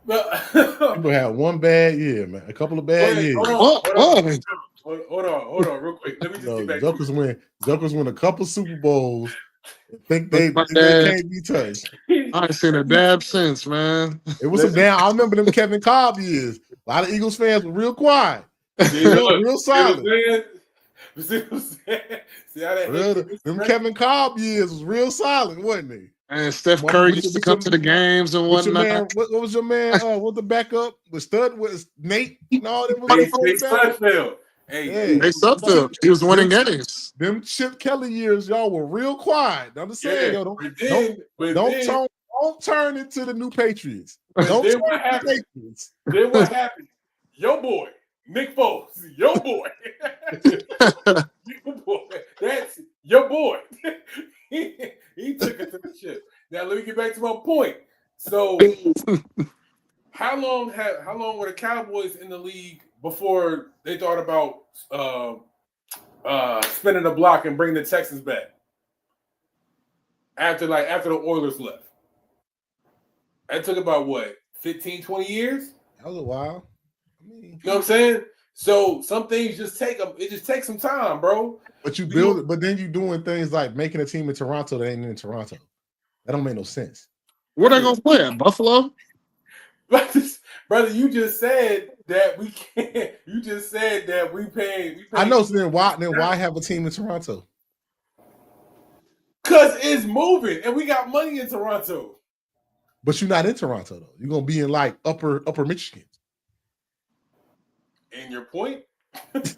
People had one bad year, man. A couple of bad years.
Hold on, real quick. Let me just get back.
Jokers win a couple Super Bowls. Think they can't be touched.
I ain't seen a dab since, man.
It was some damn. I remember them Kevin Cobb years. A lot of Eagles fans were real quiet, real silent.
See how that
them Kevin Cobb years was real silent, wasn't they?
And Steph Curry used to come to the games and whatnot.
What was your man? What the backup? Was Nate and all them?
Nate Sudfeld.
Nate Sudfeld. He was winning games.
Them Chip Kelly years, y'all were real quiet. I'm just saying, don't turn into the new Patriots. Don't turn into the Patriots.
Then what happened? Your boy, Nick Foles, your boy. Your boy. That's your boy. He took it to the ship. Now let me get back to my point. So how long were the Cowboys in the league before they thought about spinning the block and bringing the Texans back? After the Oilers left. That took about 15, 20 years?
That was a while.
You know what I'm saying? So some things just take some time, bro.
But you build it, but then you doing things like making a team in Toronto that ain't in Toronto. That don't make no sense.
Where they gonna play at? Buffalo?
Brother, you just said that we can't. You just said that we pay.
I know. So then why have a team in Toronto?
Because it's moving, and we got money in Toronto.
But you're not in Toronto though. You're gonna be in like upper Michigan.
And your point? And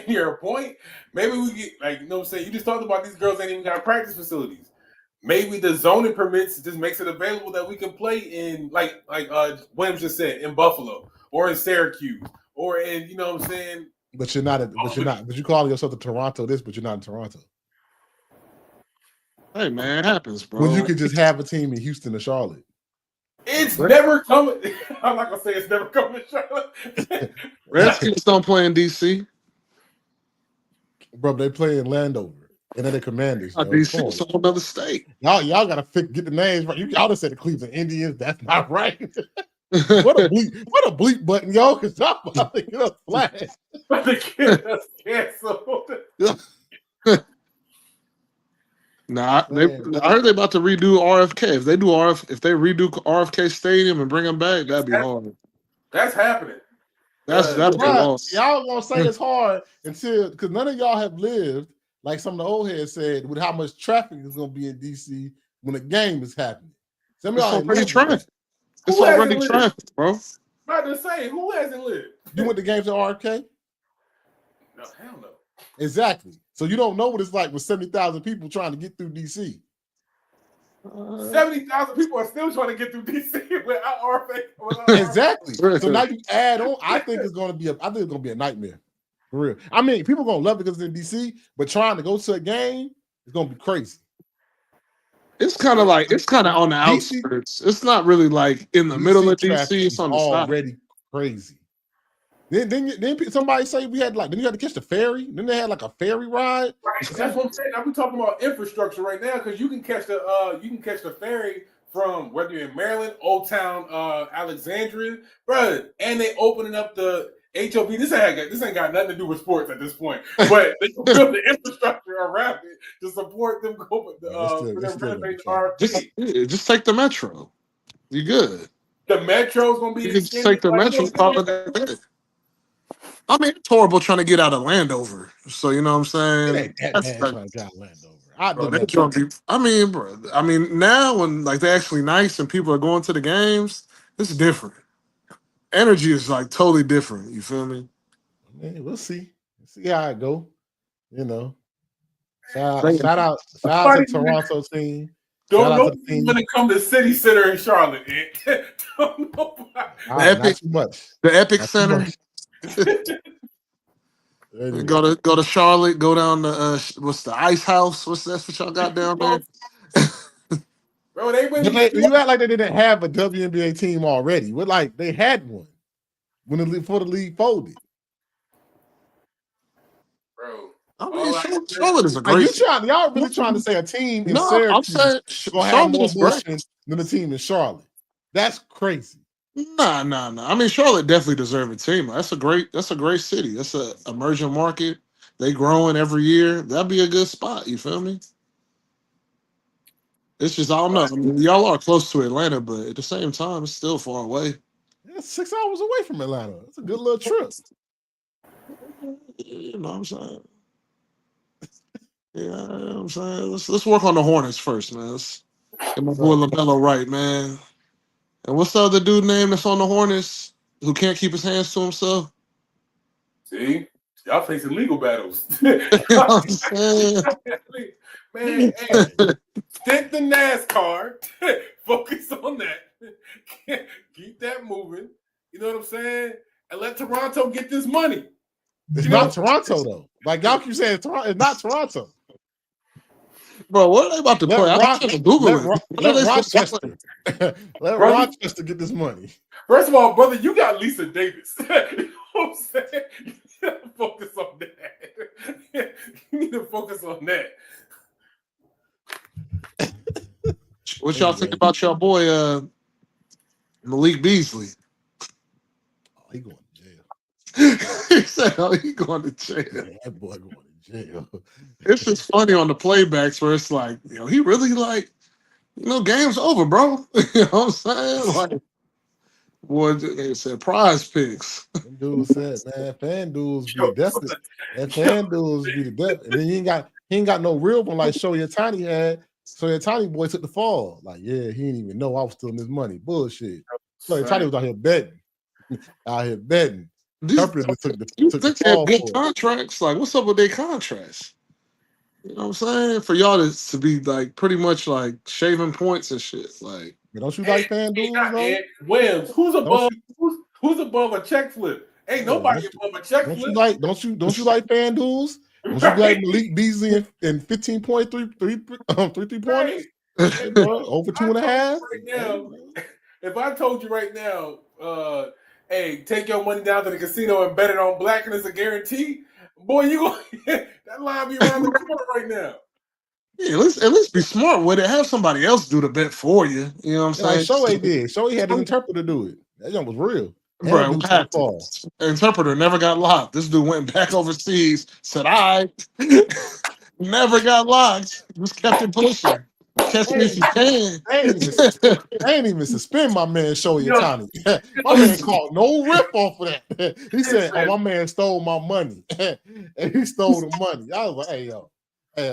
your point? Maybe we get you know what I'm saying? You just talked about these girls ain't even got practice facilities. Maybe the zoning permits just makes it available that we can play in like Williams just said, in Buffalo or in Syracuse or in, you know what I'm saying?
But you're not but you call yourself the Toronto this, but you're not in Toronto.
Hey man, it happens, bro.
When you could just have a team in Houston or Charlotte.
It's never coming. I'm not gonna say it's never coming to Charlotte.
Redskins don't play in DC.
Bro, they play in Landover. And then the Commanders.
DC is a whole other state.
Y'all gotta get the names right. Y'all just said the Cleveland Indians. That's not right. What a bleep button, y'all, because y'all about to get us flagged.
About to get us canceled.
Nah, I heard they about to redo RFK. If they redo RFK Stadium and bring them back, that'd be hard.
That's happening.
That'd be lost.
Y'all gonna say it's hard until because none of y'all have lived, like some of the old heads said, with how much traffic is gonna be in DC when a game is happening. Some of y'all
already traffic. It's already traffic, bro.
I'm about to say, who hasn't lived?
You went to games at RFK?
No, hell no.
Exactly. So you don't know what it's like with 70,000 people trying to get through DC.
70,000 people are still trying to get through DC without RFK.
Exactly. So now you add on. I think it's gonna be a nightmare. For real. I mean, people are gonna love it because it's in DC, but trying to go to a game is gonna be crazy.
It's kind of on the
DC,
outskirts. It's not really like in the middle
DC
of
traffic
DC. It's
is
on the side.
already crazy. Then somebody say we had then you had to catch the ferry. Then they had like a ferry ride.
Right, that's what I'm saying. I'm talking about infrastructure right now because you can catch the ferry from whether you're in Maryland, Old Town, Alexandria, bro, and they opening up the HOV. This ain't got nothing to do with sports at this point, but they build the infrastructure around it to support them for them renovating RFP.
Just take the metro. You good.
The metro's gonna be
You can just take the metro. Call it a day. I mean, it's horrible trying to get out of Landover. So you know what I'm saying?
It ain't that bad trying to get out of Landover.
I mean, now when like they're actually nice and people are going to the games, it's different. Energy is like totally different. You feel me?
We'll see. See how it go. You know. Shout out to Toronto team.
Don't nobody want to come to City Center in Charlotte. Don't nobody.
Not too much.
The Epic Center. Go to Charlotte. Go down to what's the Ice House? That's what y'all got down there?
Bro,
you act like they didn't have a WNBA team already. We're like they had one before the league folded.
Bro,
I mean, Charlotte is a great.
Y'all really trying to say a team in Syracuse
I'm saying
gonna have more motion than the team in Charlotte? That's crazy.
Nah. I mean, Charlotte definitely deserves a team. That's a great city. That's an emerging market. They growing every year. That'd be a good spot. You feel me? It's just I don't know. I mean, y'all are close to Atlanta, but at the same time, it's still far away.
Yeah, 6 hours away from Atlanta. It's a good little trip.
You know what I'm saying? Yeah, you know what I'm saying. Let's work on the Hornets first, man. Let's get my boy LaMelo right, man. And what's the other dude name that's on the Hornets who can't keep his hands to himself?
See, y'all facing legal battles.
You know what I'm saying?
Man, stick the NASCAR. Focus on that. Keep that moving. You know what I'm saying? And let Toronto get this money.
It's not Toronto though. Like y'all keep saying Toronto. It's not Toronto.
Bro, what are they about to play? I'm trying to Google it.
Let Rochester get this money.
First of all, brother, you got Lisa Davis. You know what I'm saying? You gotta focus on that. You need to focus on that.
What y'all think about your boy Malik Beasley?
Oh, he going to jail.
He said, "Oh, he going to jail."
Man, that boy going to jail.
It's just funny on the playbacks where it's like, you know, he really like, you know, game's over, bro. You know what I'm saying? Like, boy, they said prize picks.
Dude said, man, FanDuel's be the death. And FanDuel's be the death. And then he ain't got no real one like Shohei Ohtani had. So Ohtani boy took the fall. Like, yeah, he didn't even know I was stealing his money. Bullshit. So Ohtani was out here betting.
You think they have good contracts? Like, what's up with their contracts? You know what I'm saying? For y'all to be like pretty much like shaving points and shit. Like,
don't you like FanDuel?
Williams, who's above a check flip? Ain't nobody above a check flip.
Don't you like FanDuels? Don't you like Malik Beasley and 15.3 3-pointers? Over 2.5?
Right now, if I told you right now, hey, take your money down to the casino and bet it on black and it's a guarantee, boy, you going that line be around the corner right now.
Yeah, at least be smart with it. Have somebody else do the bet for you. You know what I'm saying?
Shohei did. Shohei had an interpreter do it. That young was real.
Bro, interpreter never got locked. This dude went back overseas, said, I never got locked. Just kept it pushing. Catch me if you can.
I ain't even suspend my man Shohei Ohtani. My man caught no rip off of that. He said, my man stole my money. And he stole the money. I was like, hey,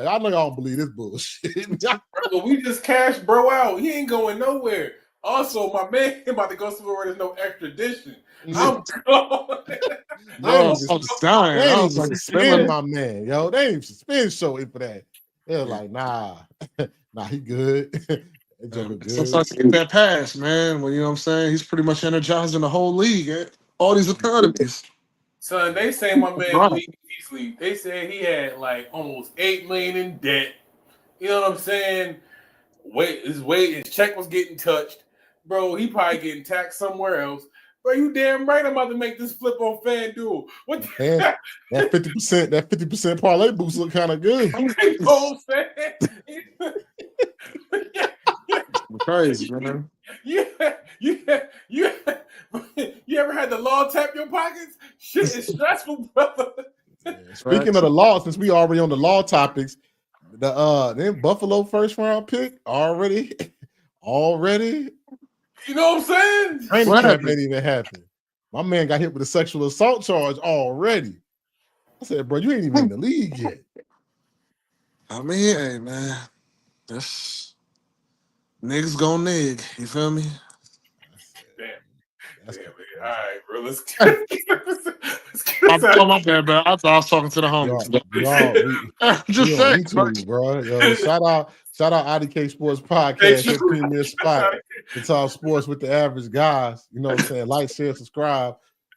I know y'all don't believe this bullshit.
Bro, we just cashed bro out. He ain't going nowhere. Also, my man about to go somewhere where there's no extradition. I'm gone.
I was dying.
They ain't even suspend my man, yo. They ain't even suspend Shohei for that. They're like, nah, he good.
Sometimes you get that pass, man. Well, you know what I'm saying? He's pretty much energizing the whole league. All these economies.
Son, they say my man Malik Beasley. They said he had like almost $8 million in debt. You know what I'm saying? his check was getting touched, bro. He probably getting taxed somewhere else. Bro, you damn right I'm about to make this flip on FanDuel. What
that 50% parlay boost look kind of good.
you know what I'm saying?
Crazy, man.
You ever had the law tap your pockets? Shit is stressful, brother.
Speaking of the law, since we already on the law topics, then Buffalo first round pick already.
You know what I'm saying?
Training camp ain't even happened. My man got hit with a sexual assault charge already. I said, bro, you ain't even in the league yet.
I mean, hey man, this niggas gonna nig. You feel me?
Damn, man. All right, bro. Let's
Oh, my bad, bro. I thought I was talking to the homies.
Just saying, YouTube, bro. Yo, shout out IDK Sports Podcast, your premier spot to talk sports with the average guys. You know what I'm saying? Like, share, subscribe.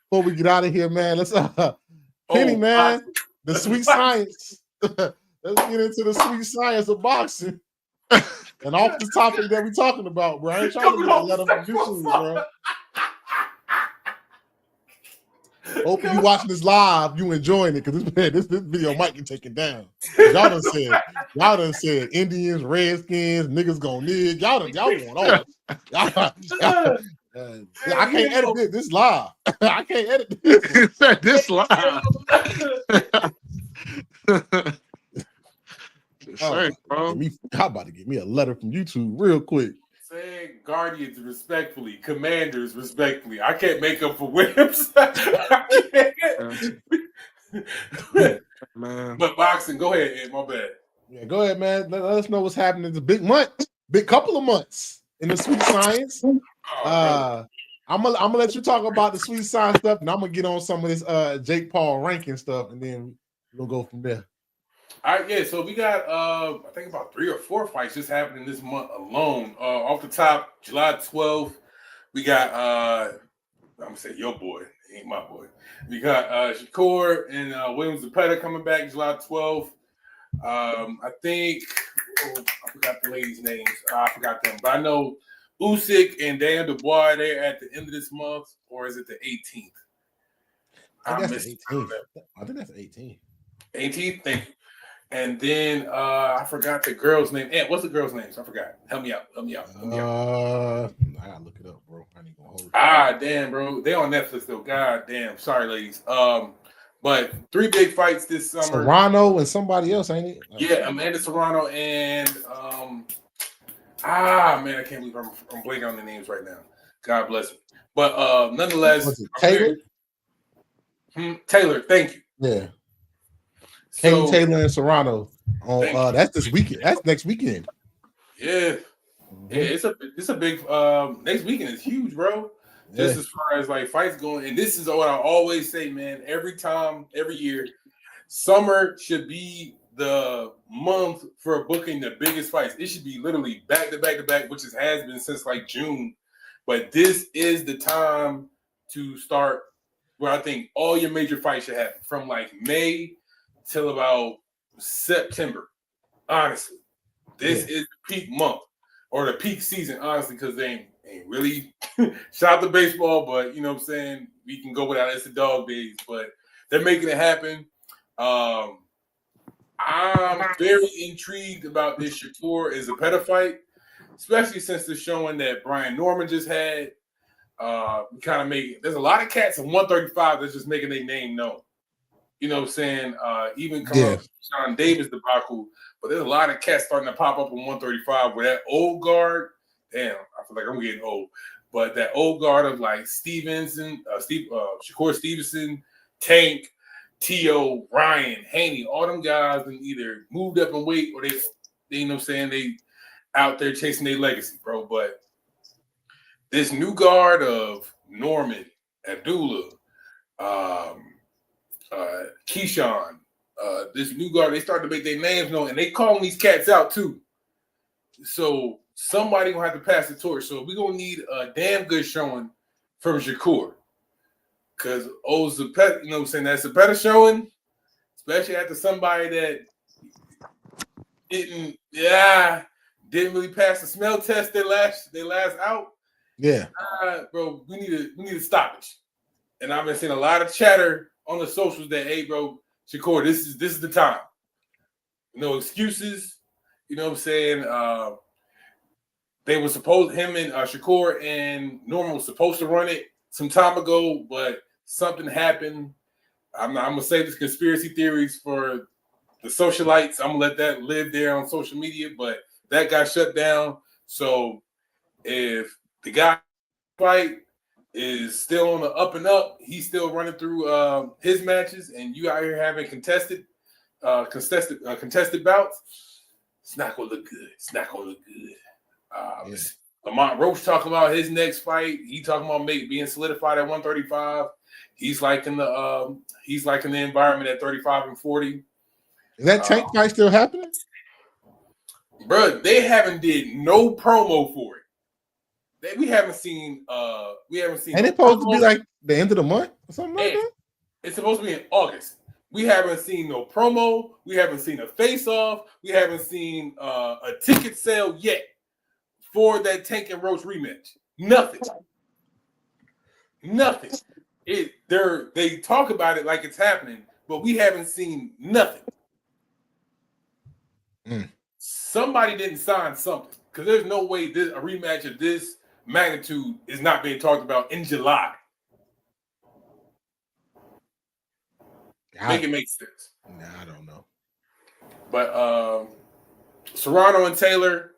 Before we get out of here, man, let's Kenny, man, the sweet science. Let's get into the sweet science of boxing. And off the topic that we're talking about, bro. I ain't trying to get a letter from YouTube, bro. Hope you watching this live, you enjoying it, because this video might get taken down. Y'all done said Indians, Redskins, niggas gonna nig. Y'all want all. I can't edit this live. I can't edit
this live.
Bro. How about to get me a letter from YouTube real quick?
Saying Guardians respectfully, Commanders respectfully. I can't make up for Williams.
Man.
But boxing, go ahead, Ed, my bad.
Yeah, go ahead, man. Let us know what's happening. It's a big couple of months in the sweet science. I'm gonna let you talk about the sweet science stuff, and I'm gonna get on some of this Jake Paul ranking stuff, and then we'll go from there.
All right, yeah. So we got I think about 3 or 4 fights just happening this month alone. Off the top, July 12th, we got I'm gonna say your boy, he ain't my boy. We got Shakur and Williams Zepeda coming back July 12th. I think I forgot the ladies' names. I forgot them, but I know Usyk and Daniel Dubois, they're at the end of this month, or is it the 18th?
I think that's 18th.
18th, thank you. And then I forgot the girl's name. Ant, what's the girl's name? I forgot. Help me out.
I gotta look it up, bro. I ain't gonna hold it.
Damn, bro. They on Netflix though. God damn. Sorry, ladies. But 3 big fights this summer.
Serrano and somebody else, ain't it?
Yeah, Amanda Serrano and man, I can't believe I'm blanking on the names right now. God bless me. But nonetheless,
Taylor?
Taylor, thank you.
Yeah. Katie Taylor and Serrano on that's this weekend. That's next weekend.
Yeah. Yeah, it's a big next weekend is huge, bro. Just as far as like fights going, and this is what I always say, man. Every year, summer should be the month for booking the biggest fights. It should be literally back to back to back, which has been since like June. But this is the time to start where I think all your major fights should happen from like May till about September. Honestly, this is the peak month or the peak season, honestly, because they ain't really shout out to baseball, but you know what I'm saying? We can go without it. It's the dog days, but they're making it happen. I'm very intrigued about this Shakur is a Zepeda fight, especially since the showing that Brian Norman just had. Kind of there's a lot of cats in 135 that's just making their name known. You know what I'm saying? Even coming up with Sean Davis debacle, but there's a lot of cats starting to pop up on 135 where that old guard, damn, I feel like I'm getting old, but that old guard of like Stevenson, Shakur Stevenson, Tank, T.O., Ryan, Haney, all them guys and either moved up in weight or they you know what I'm saying, they out there chasing their legacy, bro. But this new guard of Norman, Abdullah, Keyshawn, this new guard, they start to make their names known, and they calling these cats out too. So somebody gonna have to pass the torch. So we're gonna need a damn good showing from Shakur. Because Zepeda, you know what I'm saying, that Zepeda showing, especially after somebody that didn't didn't really pass the smell test. They last out.
Yeah,
bro, we need a stoppage. And I've been seeing a lot of chatter on the socials that, hey, bro, Shakur, this is the time. No excuses. You know what I'm saying? They were supposed, him and Shakur and Norman was supposed to run it some time ago, but something happened. I'm gonna save this conspiracy theories for the socialites. I'm gonna let that live there on social media, but that got shut down. So if the guy fight is still on the up and up, he's still running through his matches, and you out here having contested bouts, it's not gonna look good. It's not gonna look good. Lamont Roach talking about his next fight. He talking about being solidified at 135. He's liking the environment at 35 and 40.
Is that Tank fight still happening?
Bro, they haven't did no promo for it. We haven't seen. And
it's supposed to be like the end of the month or something like that.
It's supposed to be in August. We haven't seen no promo. We haven't seen a face-off. We haven't seen a ticket sale yet for that Tank and Roach rematch. Nothing. They talk about it like it's happening, but we haven't seen nothing. Somebody didn't sign something, because there's no way a rematch of this magnitude is not being talked about in July. Make it make sense.
Nah, I don't know.
But Serrano and Taylor,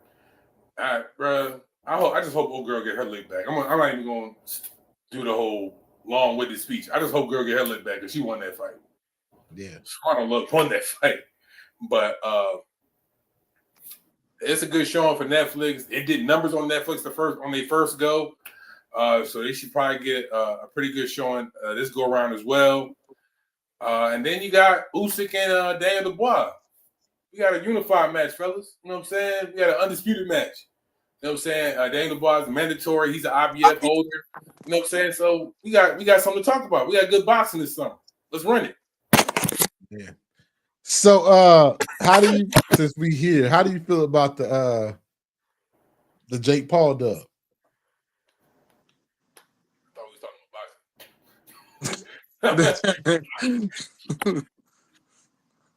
bro, I just hope old girl get her leg back. I'm not even going to do the whole long-winded speech. I just hope girl get her leg back because she won that fight.
Yeah,
Serrano won that fight, but it's a good showing for Netflix. It did numbers on Netflix on their first go, so they should probably get a pretty good showing this go around as well. And then you got Usyk and Daniel Dubois. We got a unified match, fellas. You know what I'm saying? We got an undisputed match. You know what I'm saying? Daniel Dubois is mandatory. He's an IBF holder. You know what I'm saying? So we got something to talk about. We got good boxing this summer. Let's run it.
Yeah. So how do you, since we here, how do you feel about the Jake Paul dub?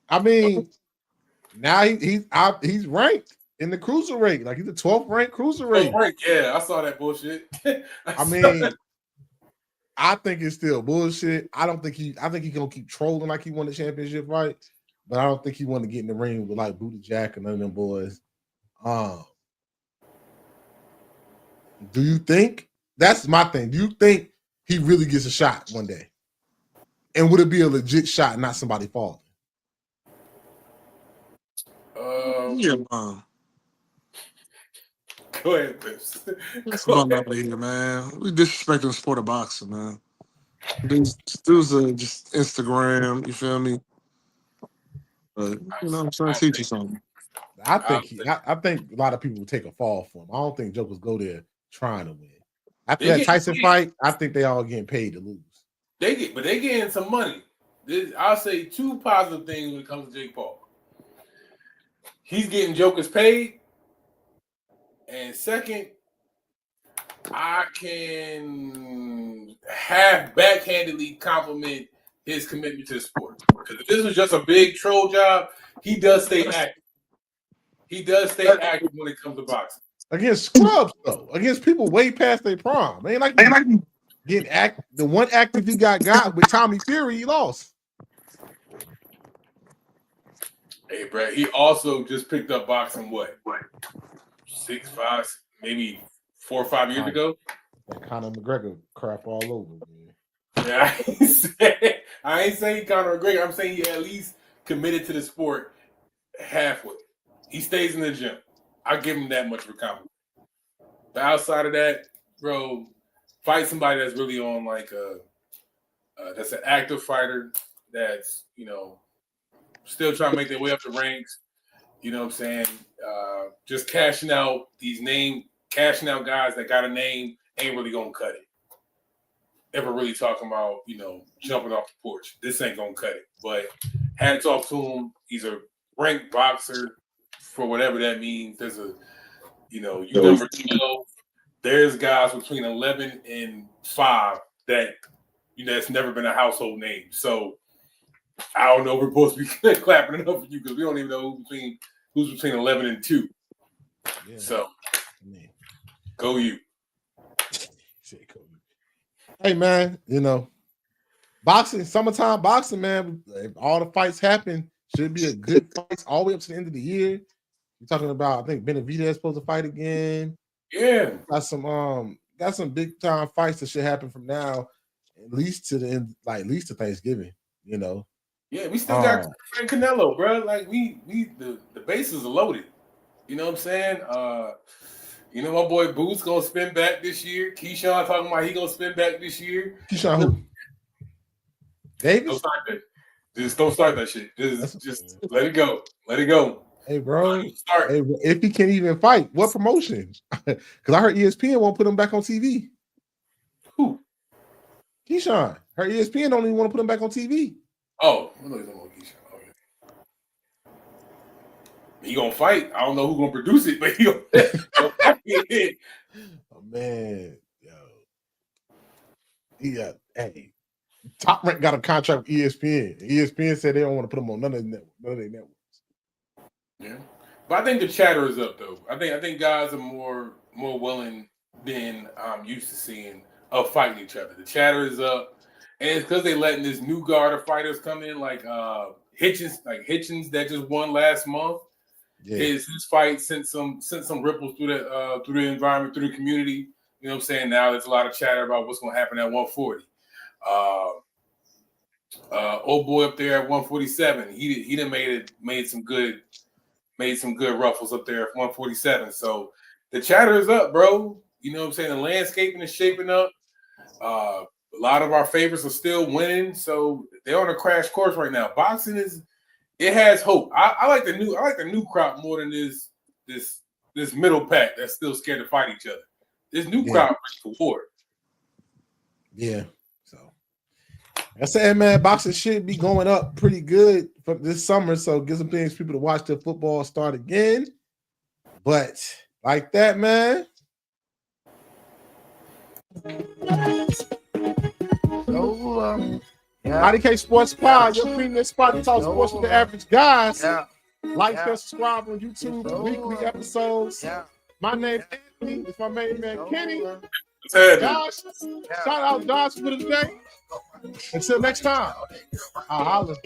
I mean, now he's ranked in the cruiserweight, like he's the 12th ranked cruiserweight.
Yeah, I saw that bullshit.
I mean, I think it's still bullshit. I think he's gonna keep trolling like he won the championship fight, but I don't think he want to get in the ring with like Booty Jack and none of them boys. Do you think that's my thing? Do you think he really gets a shot one day? And would it be a legit shot, not somebody falling?
Yeah,
go ahead, Pips.
Come on here, man. We disrespecting the sport of boxing, man. Dudes are just Instagram, you feel me? But you know, I'm trying to teach you something.
I think a lot of people would take a fall for him. I don't think jokers go there trying to win. After that Tyson fight, I think they all getting paid to lose.
They getting some money. I'll say two positive things when it comes to Jake Paul. He's getting jokers paid, and second, I can half backhandedly compliment his commitment to the sport. Because if this was just a big troll job, he does stay active. He does stay active when it comes to boxing.
Against scrubs, though. Against people way past their prime. Ain't like getting the one active he got with Tommy Fury, he lost.
Hey, Brad, he also just picked up boxing, what 6, 5, maybe 4 or 5 years ago?
That Conor McGregor crap all over, man.
Yeah, I ain't saying Conor McGregor. I'm saying he at least committed to the sport halfway. He stays in the gym. I give him that much for compliment. But outside of that, bro, fight somebody that's really on like that's an active fighter that's, you know, still trying to make their way up the ranks. You know what I'm saying? Just cashing out guys that got a name ain't really gonna cut it. Ever really talking about, you know, jumping off the porch. This ain't gonna cut it. But hats off to him. He's a ranked boxer for whatever that means. There's You know, you number 12. There's guys between 11 and 5 that that's never been a household name. So I don't know if we're supposed to be clapping enough for you because we don't even know who's between 11 and 2. Yeah. So go you.
Hey man, boxing, summertime boxing, man. If all the fights happen, should be a good fight all the way up to the end of the year. You're talking about, I think Benavidez is supposed to fight again.
Yeah,
got some big time fights that should happen from now, at least to the end, like at least to Thanksgiving.
Yeah, we still got Canelo, bro. Like the bases are loaded. You know what I'm saying? My boy Boots gonna spin back this year. Keyshawn talking about he gonna spin back this year.
Keyshawn who? Davis?
Just don't start that shit. Just let it go. Let it go.
Hey, bro. If he can't even fight, what promotion? Because I heard ESPN won't put him back on TV.
Who?
Keyshawn. Heard ESPN don't even want to put him back on TV.
Oh, I know he's on Keyshawn. Okay. He gonna fight. I don't know who's gonna produce it, but he gonna fight.
Oh man, yo. Hey. Top Rank got a contract with ESPN. ESPN said they don't want to put him on none of their networks.
Yeah, but I think the chatter is up though. I think guys are more willing than I'm used to seeing of fighting each other. The chatter is up, and it's because they letting this new guard of fighters come in, like Hitchens that just won last month. Yeah. His fight sent some ripples through the environment, through the community. You know what I'm saying? Now there's a lot of chatter about what's going to happen at 140. Old boy up there at 147, he done made some good ruffles up there at 147. So the chatter is up, bro. You know what I'm saying? The landscaping is shaping up. A lot of our favorites are still winning, so they're on a crash course right now. Boxing it has hope. I like the new crop more than this middle pack that's still scared to fight each other. This new crop is for war.
Yeah. So I said, man, boxing should be going up pretty good for this summer. So get some things people to watch till football start again. But like that, man. IDK Sports Pod, your premium spot to talk sports with the average guys. Yeah. Like and subscribe on YouTube, weekly episodes. Yeah. My name's Anthony. It's my main man Kenny. Josh, shout out Josh for the day. Until next time, I'll holler.